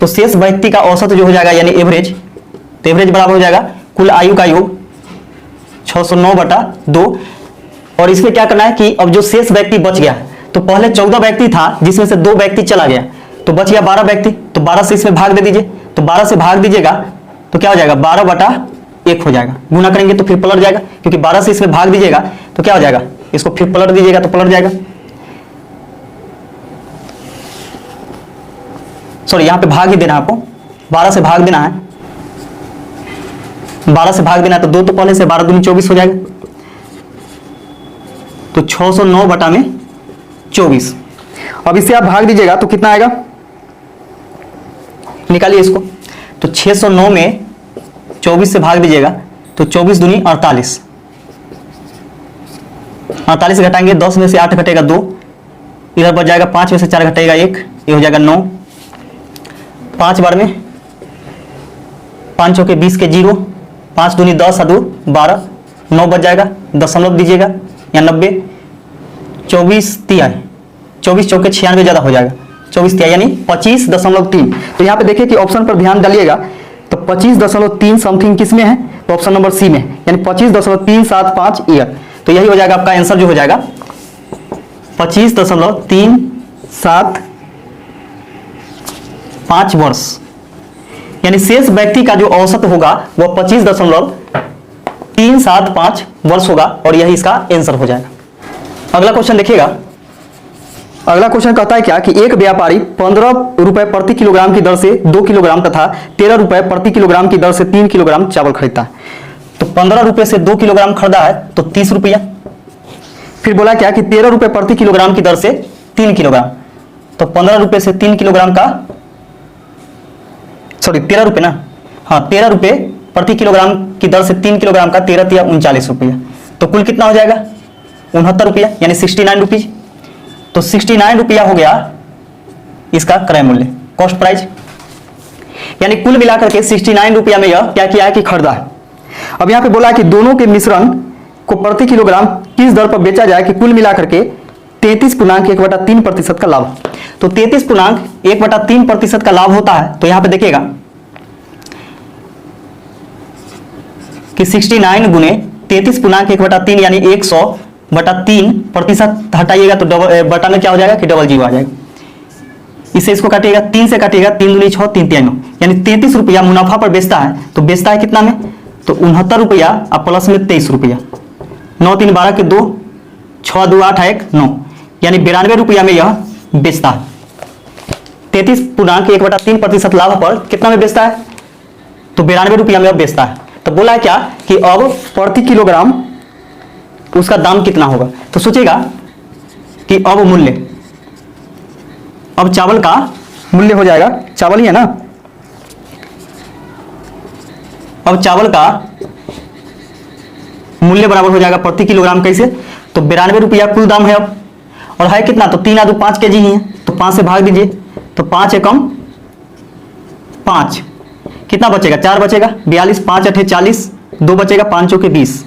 तो शेष व्यक्ति का औसत जो हो जाएगा यानी एवरेज, तो एवरेज बराबर हो जाएगा कुल आयु का योग 609/2। और इसमें क्या करना है कि अब जो शेष व्यक्ति बच गया, तो पहले 14 व्यक्ति था जिसमें से 2 व्यक्ति चला गया, तो बच गया 12 व्यक्ति, तो 12 से इसमें भाग दे दीजिए, तो 12 से भाग दीजिएगा तो क्या हो जाएगा 12/1 हो जाएगा, गुना करेंगे तो फिर पलट जाएगा, क्योंकि 12 से इसमें भाग दीजिएगा तो क्या हो जाएगा, इसको फिर पलट दीजिएगा तो पलट जाएगा, सॉरी यहाँ पे भाग ही देना आपको, 12 से भाग देना है, 12 से भाग देना है, तो 2 तो पहले से 12 दूनी 24 हो जाएगा, तो 609/24। अब इससे आप भाग दीजिएगा तो कितना आएगा, निकालिए इसको, तो 609 में 24 से भाग दीजिएगा तो 24 दूनी 48, 48 घटाएंगे, 10 में से 8 घटेगा 2, इधर बच जाएगा 5 में से 4 घटेगा 1, ये हो जाएगा 9, 5 बार में 5 चौके 20 के 0, 5 दूनी 10 और 2 12, 9 बच जाएगा, दशमलव दीजिएगा या 90, 24 तिहाई, 24 चौके 96 ज्यादा हो जाएगा, 24 तिहाई यानी 25.3। तो यहाँ पे देखिए कि ऑप्शन पर ध्यान डालिएगा, तो 25.3 समथिंग किस में है, तो ऑप्शन नंबर सी में, यानी 25.375 ईयर। तो यही हो जाएगा आपका आंसर, जो हो जाएगा 25.375 वर्ष, यानी शेष व्यक्ति का जो औसत होगा वह 25.375 वर्ष होगा, और यही इसका आंसर हो जाएगा। अगला क्वेश्चन देखिएगा, अगला क्वेश्चन कहता है क्या कि एक व्यापारी 15 रुपए प्रति किलोग्राम की दर से 2 किलोग्राम तथा 13 रुपए प्रति किलोग्राम की दर से 3 किलोग्राम चावल खरीदता है। तो 15 रुपए से 2 किलोग्राम खरीदा है तो 30 रुपया, फिर बोला क्या कि 13 रुपए प्रति किलोग्राम की दर से 3 किलोग्राम, तो 15 रुपए से 3 किलोग्राम का, सॉरी 13 रुपए ना, हाँ 13 रुपए प्रति किलोग्राम की दर से 3 किलोग्राम का 13 × 39 रुपया, तो कुल कितना हो जाएगा 69 रुपया, यानी 69 रुपीज। तो 69 रुपया हो गया इसका क्रय मूल्य, कॉस्ट प्राइस, यानी कुल मिलाकर के 69 रुपया में यह क्या किया है कि खरीदा है। अब यहाँ पे बोला है कि दोनों के मिश्रण को प्रति किलोग्राम किस दर पर बेचा जाए कि कुल मिलाकर के 33.1/3% का लाभ। तो 33.1/3% का लाभ होता है। तो यहाँ पे देखिएगा कि 69 गुने 33.1/3 यानी 100/3% हटाइएगा तो डबल बटा में क्या हो जाएगा कि डबल जीरो आ जाएगा। इसे इसको काटिएगा, 3 से काटिएगा, 3 दूनी 6, 3 3 9 यानी 33 रुपया मुनाफा पर बेचता है। तो बेचता है कितना में, तो 69 रुपया और प्लस में 23 रुपया, 9 3 12 के 2, 6 2 8 1 9 यानी 92 रुपया में यह बेचता है। 33.1/3% लाभ पर कितना में बेचता है, तो 92 रुपया में अब बेचता है। तो बोला है क्या कि अब प्रति किलोग्राम उसका दाम कितना होगा। तो सोचेगा कि अब मूल्य, अब चावल का मूल्य हो जाएगा, चावल ही है ना, अब चावल का मूल्य बराबर हो जाएगा प्रति किलोग्राम कैसे, तो 92 रुपया कुल दाम है अब, और है कितना, तो 3 आदू 5 kg ही है, तो 5 से भाग दीजिए, तो 5 एकम 5 कितना बचेगा, 4 बचेगा, 42 5 8 40, 2 बचेगा, 5 चौके 20,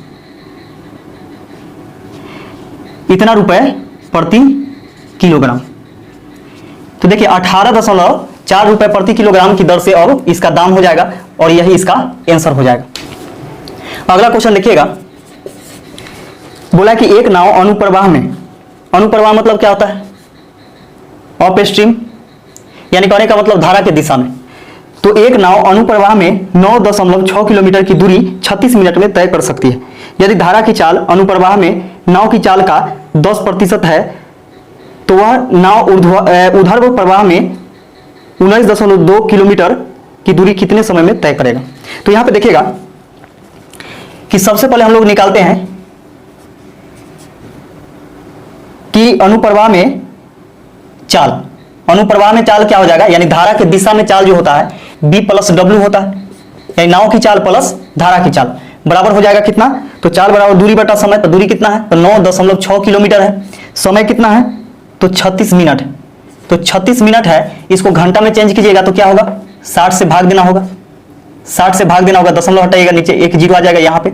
इतना रुपए प्रति किलोग्राम। तो देखिए 18.4 रुपए प्रति किलोग्राम की दर से अब इसका दाम हो जाएगा और यही इसका आंसर हो जाएगा। अगला क्वेश्चन देखिएगा, बोला कि एक नाव अनुप्रवाह में, अनुप्रवाह मतलब क्या होता है, अप स्ट्रीम यानी कहने का मतलब धारा के दिशा में। तो एक नाव अनुप्रवाह में 9.6 किलोमीटर की दूरी 36 मिनट में तय कर सकती है। यदि धारा की चाल अनुप्रवाह में नाव की चाल का 10% है तो वह नाव ऊर्ध्वाधर प्रवाह में 19.2 किलोमीटर की दूरी कितने समय में तय करेगा। तो यहां पे देखिएगा कि सबसे पहले हम लोग निकालते हैं कि अनुप्रवाह में चाल, अनुप्रवाह में चाल क्या हो जाएगा, यानी धारा के दिशा में चाल जो होता है B + W होता है, यानी नाव की चाल प्लस धारा की चाल बराबर हो जाएगा कितना, तो चाल बराबर दूरी बटा समय, तो दूरी कितना है, तो 9.6 किलोमीटर है, समय कितना है, तो 36 मिनट है। तो 36 मिनट है, इसको घंटा में चेंज कीजिएगा तो क्या होगा, 60 से भाग देना होगा, 60 से भाग देना होगा, दशमलव हटाइएगा, नीचे 1 जीरो आ जाएगा यहाँ पे,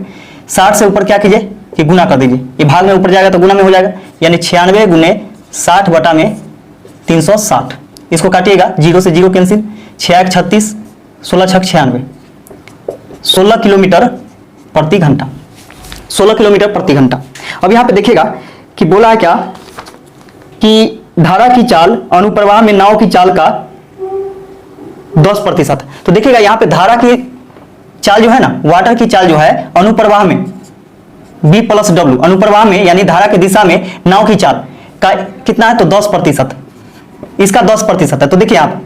60 से ऊपर क्या कीजिए कि गुना कर दीजिए, ये भाग में ऊपर जाएगा तो गुना में हो जाएगा, यानी 96 गुने 60 बटा में 360, इसको काटिएगा, 0 से 0 कैंसिल, 6 1 36, 16 6 96, 16 किलोमीटर प्रति घंटा, 16 किलोमीटर प्रति घंटा। अब यहाँ पे देखिएगा कि बोला है क्या कि धारा की चाल अनुप्रवाह में नाव की चाल का 10%। तो देखिएगा यहाँ पे धारा की चाल जो है ना, वाटर की चाल जो है अनुप्रवाह में B + W, अनुप्रवाह में यानी धारा की दिशा में नाव की चाल का कितना है, तो 10%, इसका 10% है। तो देखिए आप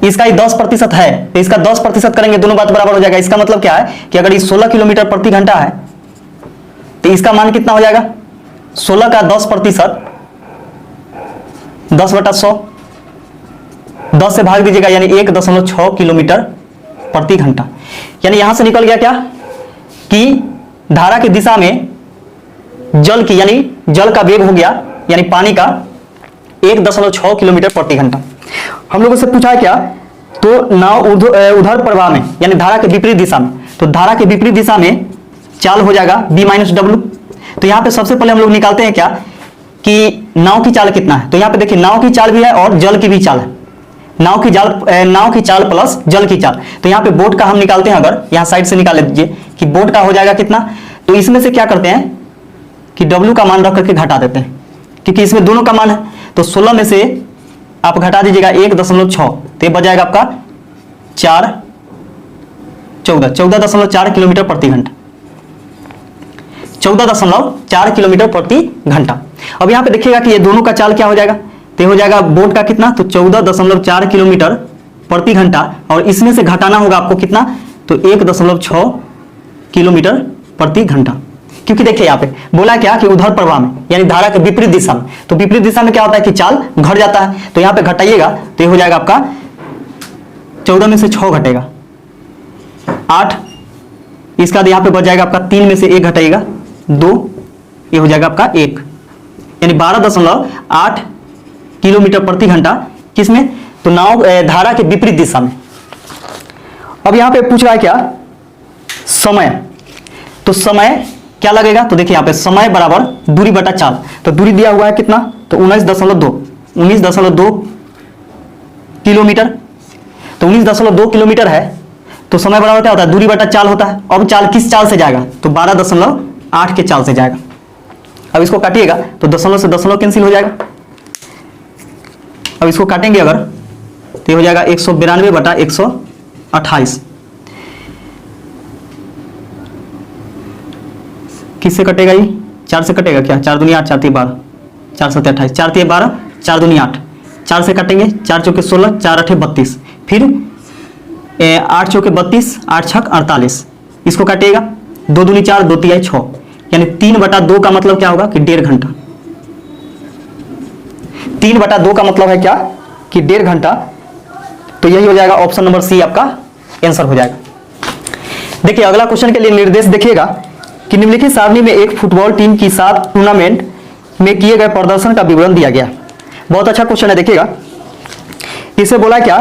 इसका ही 10% है, तो इसका 10% करेंगे, दोनों बात बराबर हो जाएगा। इसका मतलब क्या है कि अगर ये 16 किलोमीटर प्रति घंटा है तो इसका मान कितना हो जाएगा, 16 का 10%, 10/100, 10 से भाग दीजिएगा, यानी 1.6 किलोमीटर प्रति घंटा। यानी यहां से निकल गया क्या कि धारा की दिशा में जल की, यानी जल का वेग हो गया, यानी पानी का 1.6 किलोमीटर प्रति घंटा। हम लोगों से पूछा है क्या, तो नाव उधर प्रवाह में यानी धारा के विपरीत दिशा में, तो धारा के विपरीत दिशा में चाल हो जाएगा B - W। तो यहाँ पे सबसे पहले हम लोग निकालते हैं क्या कि नाव की चाल कितना है। तो यहाँ पे देखिए नाव की चाल भी है और जल की भी चाल है, नाव की चाल प्लस जल की चाल। तो यहाँ पे बोट का हम निकालते हैं, अगर यहाँ साइड से निकाल दीजिए कि बोट का हो जाएगा कितना, तो इसमें से क्या करते हैं कि W का मान रख करके घटा देते हैं, क्योंकि इसमें दोनों का मान है। तो 16 में से आप घटा दीजिएगा 1.6, तो ये बच जाएगा आपका 14.4 किलोमीटर प्रति घंटा, 14.4 किलोमीटर प्रति घंटा। अब यहाँ पे देखिएगा कि ये दोनों का चाल क्या हो जाएगा, तो हो जाएगा बोट का कितना, तो 14.4 किलोमीटर प्रति घंटा, और इसमें से घटाना होगा आपको कितना, तो 1.6 किलोमीटर प्रति घंटा। क्योंकि देखिए यहाँ पे बोला क्या कि उधर प्रवाह में यानी धारा के विपरीत दिशा में, तो विपरीत दिशा में क्या होता है कि चाल घट जाता है। तो यहाँ पे घटाइएगा तो ये हो जाएगा आपका 14 में से 6 घटेगा 8, इसका यहाँ पे बच जाएगा आपका 3 में से 1 घटाइएगा 2, ये हो जाएगा आपका 1, यानी 12.8 किलोमीटर प्रति घंटा। किसमें, तो नाव धारा के विपरीत दिशा में। अब यहाँ पे पूछ रहा है क्या समय, तो समय क्या लगेगा, तो देखिए यहाँ पे समय बराबर दूरी बटा चाल, तो दूरी दिया हुआ है कितना, तो 19.2 किलोमीटर, तो 19.2 किलोमीटर है, तो समय बराबर क्या होता है, दूरी बटा चाल होता है। अब चाल किस चाल से जाएगा, तो 12.8 के चाल से जाएगा। अब इसको काटिएगा तो दशमलव से दशमलव कैंसिल हो जाएगा। अब इसको काटेंगे अगर तो ये हो जाएगा 192/128। किससे कटेगा ये, 4 से कटेगा क्या, 4 दूनी 8, 4 3 12, 4 7 28, 4 3 12, 4 दूनी 8, 4 से काटेंगे, 4 चौके 16, 4 8 32, फिर 8 चौके 32, 8 छक 48, इसको काटिएगा, 2 दूनी 4, 2 तिहाई 6, यानी 3/2 का मतलब क्या होगा कि 1.5 घंटा। 3/2 का मतलब है क्या कि 1.5 घंटा, तो यही हो जाएगा ऑप्शन नंबर सी आपका आंसर हो जाएगा। देखिए अगला क्वेश्चन के लिए निर्देश देखिएगा कि निम्नलिखित सारणी में एक फुटबॉल टीम की 7 टूर्नामेंट में किए गए प्रदर्शन का विवरण दिया गया। बहुत अच्छा क्वेश्चन है, देखिएगा इसे बोला क्या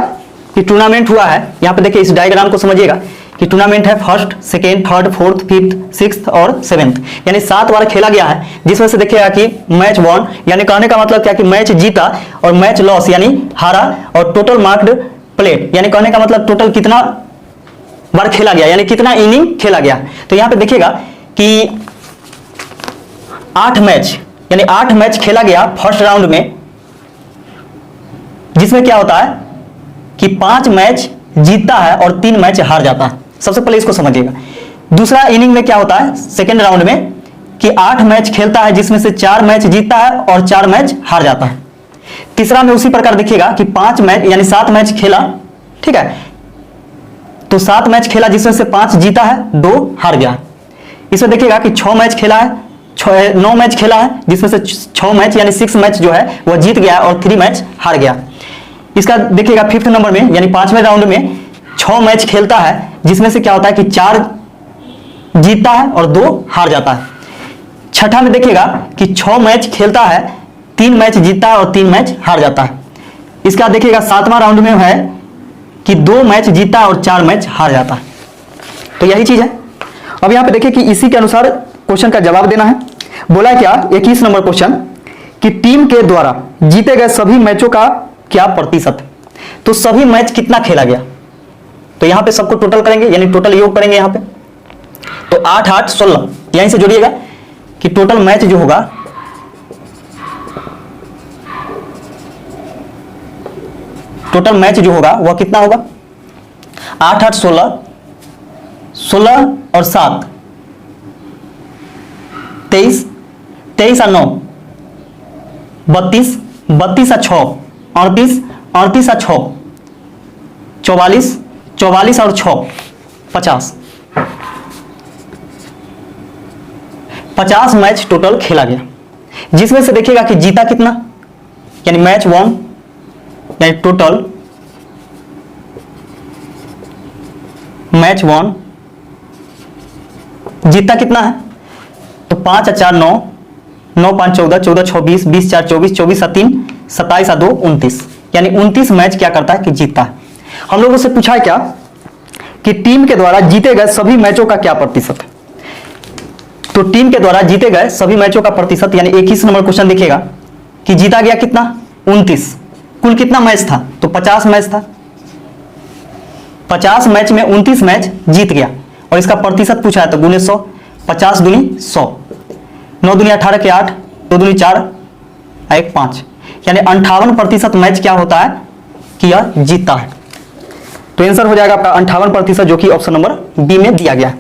कि टूर्नामेंट हुआ है, यहाँ पे देखिए इस डायग्राम को समझिएगा कि टूर्नामेंट है first, second, third, fourth, fifth, sixth और सेवेंथ, यानी 7 बार खेला गया है, जिसमें से देखिएगा कि मैच वन, यानी कहने का मतलब क्या कि मैच जीता, और मैच लॉस यानी हारा, और टोटल मार्क्ड प्लेट, यानी कहने का मतलब टोटल कितना बार खेला गया, यानी कितना इनिंग खेला गया। तो यहाँ पे देखिएगा कि 8 मैच, यानी 8 मैच खेला गया फर्स्ट राउंड में, जिसमें क्या होता है कि 5 मैच जीतता है और 3 मैच हार जाता है। सबसे पहले इसको समझिएगा। दूसरा इनिंग में क्या होता है सेकेंड राउंड में कि 8 मैच खेलता है, जिसमें से 4 मैच जीतता है और 4 मैच हार जाता है। तीसरा में उसी प्रकार देखिएगा कि 5 मैच यानी 7 मैच खेला, ठीक है, तो 7 मैच खेला जिसमें से 5 जीता है, 2 हार गया। इसमें देखिएगा कि 6 मैच खेला है, 9 मैच खेला है, जिसमें से 6 मैच यानी 6 मैच जो है वह जीत गया और 3 मैच हार गया। इसका देखिएगा फिफ्थ नंबर में यानी 5वें राउंड में 6 मैच खेलता है, जिसमें से क्या होता है कि 4 जीतता है और 2 हार जाता है। छठा में देखिएगा कि 6 मैच खेलता है, 3 मैच जीतता है और 3 मैच हार जाता है। इसका देखिएगा 7वां राउंड में है कि 2 मैच जीतता है और 4 मैच हार जाता है। तो यही चीज है। अब यहाँ पे देखिए कि इसी के अनुसार क्वेश्चन का जवाब देना है। बोला क्या 21 नंबर क्वेश्चन कि टीम के द्वारा जीते गए सभी मैचों का क्या प्रतिशत, तो सभी मैच कितना खेला गया, तो यहां पे सबको टोटल करेंगे, यानी टोटल योग करेंगे यहां पे, तो 8 8 16 यहीं से जोड़िएगा कि टोटल मैच जो होगा वह कितना होगा, 8 8 16, 16 और 7 23, 23 और 9 32, 32 और 6 38, 38 और 6 44, 44 और 6 50, 50 मैच टोटल खेला गया, जिसमें से देखिएगा कि जीता कितना, यानी मैच वन, यानी टोटल मैच वन जीता कितना है, तो 5 और 4 9, 9 5 14, 14 6 20, 20 4 24, 24 और 3 27 और 2 29, यानी 29 मैच क्या करता है कि जीतता है। हम लोगों से पूछा है क्या कि टीम के द्वारा जीते गए सभी मैचों का क्या प्रतिशत है, तो टीम के द्वारा जीते गए सभी मैचों का प्रतिशत, यानी 21 नंबर क्वेश्चन देखिएगा कि जीता गया कितना 29, कुल कितना मैच था, तो 50 मैच था, 50 मैच में 29 मैच जीत गया, और इसका प्रतिशत पूछा है तो गुने 100, 50 दूनी 100, 9 दूनी 18 के 8, 2 दूनी 4, 1 5, यानी 58% मैच क्या होता है कि यह जीतता है। तो आंसर हो जाएगा आपका 58%, जो कि ऑप्शन नंबर बी में दिया गया है।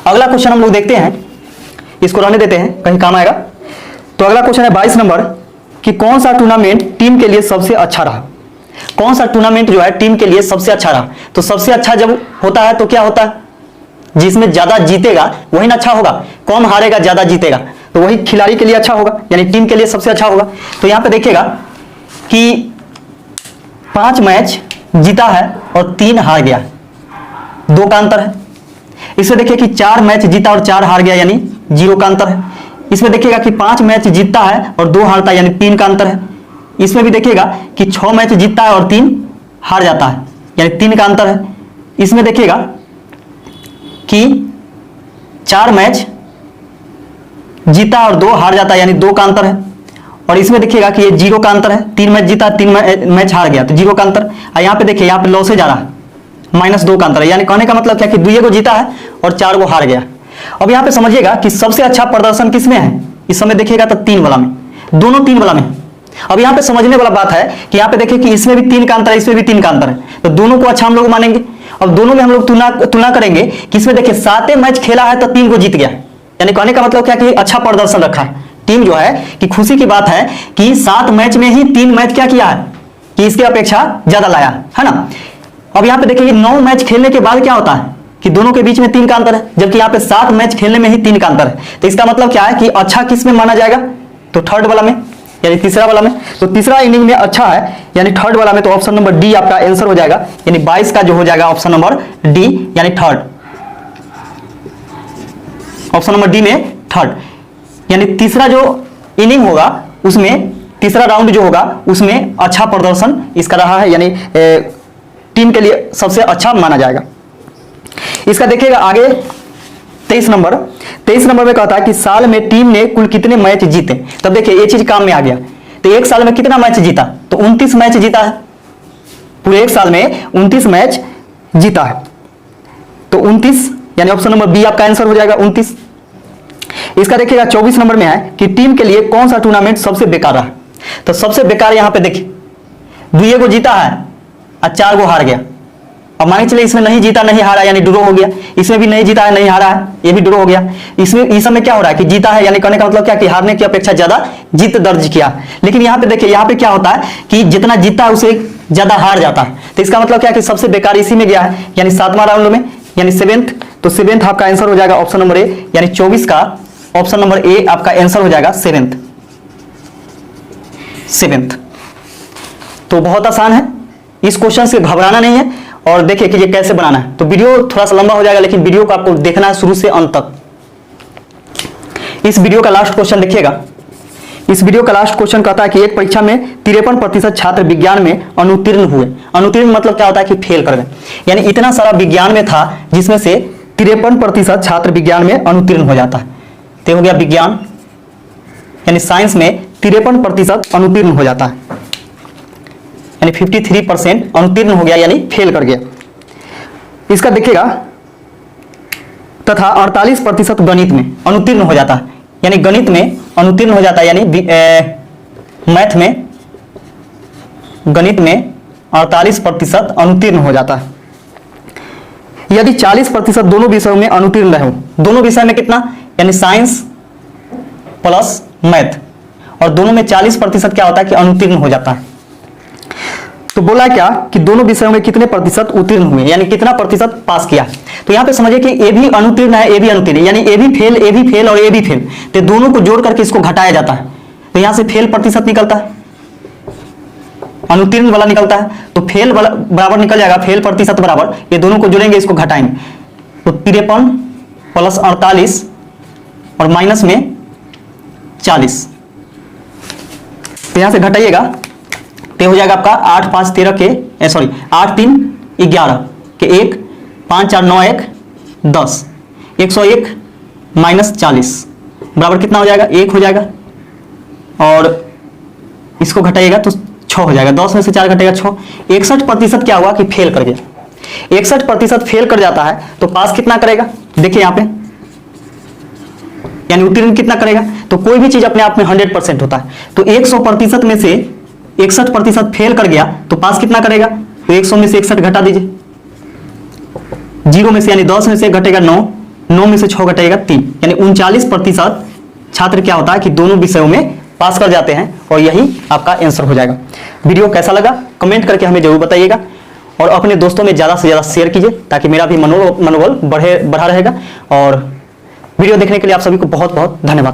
अगला क्वेश्चन हम लोग देखते हैं, इसको रहने देते हैं, कहीं काम आएगा। तो अगला क्वेश्चन है 22 नंबर कि कौन सा टूर्नामेंट टीम के लिए सबसे अच्छा रहा, कौन सा टूर्नामेंट जो है टीम के लिए सबसे अच्छा रहा, तो सबसे अच्छा जब होता है तो क्या होता है, जिसमें ज्यादा जीतेगा वही ना अच्छा होगा, कम हारेगा ज्यादा जीतेगा, तो वही खिलाड़ी के लिए अच्छा होगा, यानी टीम के लिए सबसे अच्छा होगा। तो यहां पे देखिएगा कि 5 मैच जीता है और 3 हार गया, 2 का अंतर है। इसमें देखिए कि 4 मैच जीता और 4 हार गया, यानी 0 का अंतर है। इसमें देखिएगा कि 5 मैच जीतता है और 2 हारता है, यानी 3 का अंतर है। इसमें भी देखिएगा कि 6 मैच जीतता है और 3 हार जाता है, यानी 3 का अंतर है। इसमें देखिएगा कि 4 मैच जीता और 2 हार जाता है, यानी 2 का अंतर है। और इसमें देखिएगा कि ये 0 का अंतर है, 3 मैच जीता 3 मैच हार गया, तो 0 का अंतर। और यहाँ पे देखिए, यहाँ पे लॉस जा रहा है, -2 का अंतर है। यानी कहने का मतलब क्या कि 2 को जीता है और 4 को हार गया। अब यहाँ पे समझिएगा कि सबसे अच्छा प्रदर्शन किसमें है, इस समय देखिएगा तो 3 वाला में, दोनों 3 वाला में। अब यहाँ पे समझने वाला बात है कि यहाँ पे देखिए कि इसमें भी 3 का अंतर है, इसमें भी 3 का अंतर है, तो दोनों को अच्छा हम लोग मानेंगे। अब दोनों में हम लोग तुलना करेंगे कि इसमें देखिए 7 मैच खेला है तो 3 को जीत गया, यानी कहने का मतलब क्या कि अच्छा प्रदर्शन रखा है टीम जो है। कि खुशी की बात है कि 7 मैच में ही 3 मैच क्या किया है कि इसके अपेक्षा ज्यादा लाया है ना। अब यहाँ पे देखिए 9 मैच खेलने के बाद क्या होता है कि दोनों के बीच में 3 का अंतर है, जबकि यहाँ पे 7 मैच खेलने में ही 3 का अंतर है। तो इसका मतलब क्या है कि अच्छा किस में माना जाएगा, तो थर्ड वाला में, यानी तीसरा वाला में। तो तीसरा इनिंग में अच्छा है यानी थर्ड वाला में, तो ऑप्शन नंबर डी आपका आंसर हो जाएगा, यानी 22 का जो हो जाएगा ऑप्शन नंबर डी, यानी थर्ड, ऑप्शन नंबर डी में थर्ड। यानी तीसरा जो इनिंग होगा उसमें, तीसरा राउंड जो होगा उसमें अच्छा प्रदर्शन इसका रहा है, यानी टीम के लिए सबसे अच्छा माना जाएगा। इसका देखिएगा आगे 23 नंबर में कहता है कि साल में टीम ने कुल कितने मैच जीते। तब देखिए ये चीज काम में आ गया, तो एक साल में कितना मैच जीता, तो 29 मैच जीता है, पूरे एक साल में 29 मैच जीता है, तो 29 यानी ऑप्शन नंबर बी आपका आंसर हो जाएगा 29। इसका देखिएगा 24 नंबर में है कि टीम के लिए कौन सा टूर्नामेंट सबसे बेकार रहा। तो सबसे बेकार यहां पे देखिए 2 को जीता है और 4 को हार गया। अब मान के चलिए इसमें नहीं जीता नहीं हारा, यानी ड्रॉ हो गया। इसमें भी नहीं जीता है नहीं हारा है, ये भी ड्रॉ हो गया। इसमें इस समय क्या हो रहा है कि जीता है, यानी कहने का मतलब क्या कि हारने की अपेक्षा ज्यादा जीत दर्ज किया। लेकिन यहाँ पे देखिए, यहाँ पे क्या होता है कि जितना जीता है उसे ज्यादा हार जाता है। तो इसका मतलब क्या कि सबसे बेकार इसी में गया है, यानी 7वां राउंड में, यानी 7th। तो 7th आपका आंसर हो जाएगा ऑप्शन नंबर ए, यानी 24 का ऑप्शन नंबर ए आपका आंसर हो जाएगा 7th। तो बहुत आसान है, इस क्वेश्चन से घबराना नहीं है। और देखिए कि ये कैसे बनाना है। तो वीडियो थोड़ा सा लंबा हो जाएगा, लेकिन वीडियो को आपको देखना है शुरू से अंत तक। इस वीडियो का लास्ट क्वेश्चन देखिएगा। इस वीडियो का लास्ट क्वेश्चन कहता है कि एक परीक्षा में 53% छात्र विज्ञान में अनुत्तीर्ण हुए। अनुत्तीर्ण मतलब क्या होता है कि फेल कर गए, यानी इतना सारा विज्ञान में था जिसमें से 53% छात्र विज्ञान में अनुत्तीर्ण हो जाता है। तो हो गया विज्ञान, यानी साइंस में 53% अनुत्तीर्ण हो जाता है, यानी 53% अनुत्तीर्ण हो गया, यानी फेल कर गया। इसका देखिएगा तथा 48% गणित में अनुत्तीर्ण हो जाता है, यानी गणित में अनुत्तीर्ण हो जाता है, यानी मैथ में, गणित में 48% अनुत्तीर्ण हो जाता है। यदि 40% दोनों विषयों में अनुत्तीर्ण रहे, दोनों विषय में कितना, यानी साइंस प्लस मैथ, और दोनों में 40% क्या होता है कि अनुत्तीर्ण हो जाता है। तो बोला क्या कि दोनों विषयों में कितने प्रतिशत उत्तीर्ण हुए, यानी कितना प्रतिशत पास किया। तो यहां पे समझिए कि ए भी अनुत्तीर्ण है, ए भी अनुत्तीर्ण, यानी ए भी फेल और ए भी फेल, तो दोनों को जोड़ करके इसको घटाया जाता है। तो यहां से फेल प्रतिशत निकलता है, अनुत्तीर्ण वाला निकलता है, तो फेल वाला बराबर निकल जाएगा फेल प्रतिशत बराबर, ये दोनों को जोड़ेंगे इसको घटाएंगे, तो 53 प्लस 48 और माइनस में 40, तो यहां से घटाइएगा तो हो जाएगा आपका 8 5 13 के 8 3 11 के 1 5 4 9 1 10, 101 माइनस 40 बराबर कितना हो जाएगा 1 हो जाएगा, और इसको घटाइएगा तो 6 हो जाएगा, 10 में से 4 घटेगा 6। 61% क्या हुआ कि फेल कर गया। 61% फेल कर जाता है तो पास कितना करेगा, देखिए यहाँ पे, यानी उत्तीर्ण कितना करेगा। तो कोई भी चीज अपने आप में 100% होता है, तो 100% में से 61% फेल कर गया तो पास कितना करेगा, तो 100 में से 61 घटा दीजिए, 0 में से यानी 10 में से घटेगा 9, 9 में से 6 घटेगा 3, यानी 39% छात्र क्या होता है कि दोनों विषयों में पास कर जाते हैं, और यही आपका आंसर हो जाएगा। वीडियो कैसा लगा कमेंट करके हमें जरूर बताइएगा, और अपने दोस्तों में ज़्यादा से ज़्यादा शेयर कीजिए ताकि मेरा भी मनोबल बढ़ा रहेगा। और वीडियो देखने के लिए आप सभी को बहुत बहुत धन्यवाद।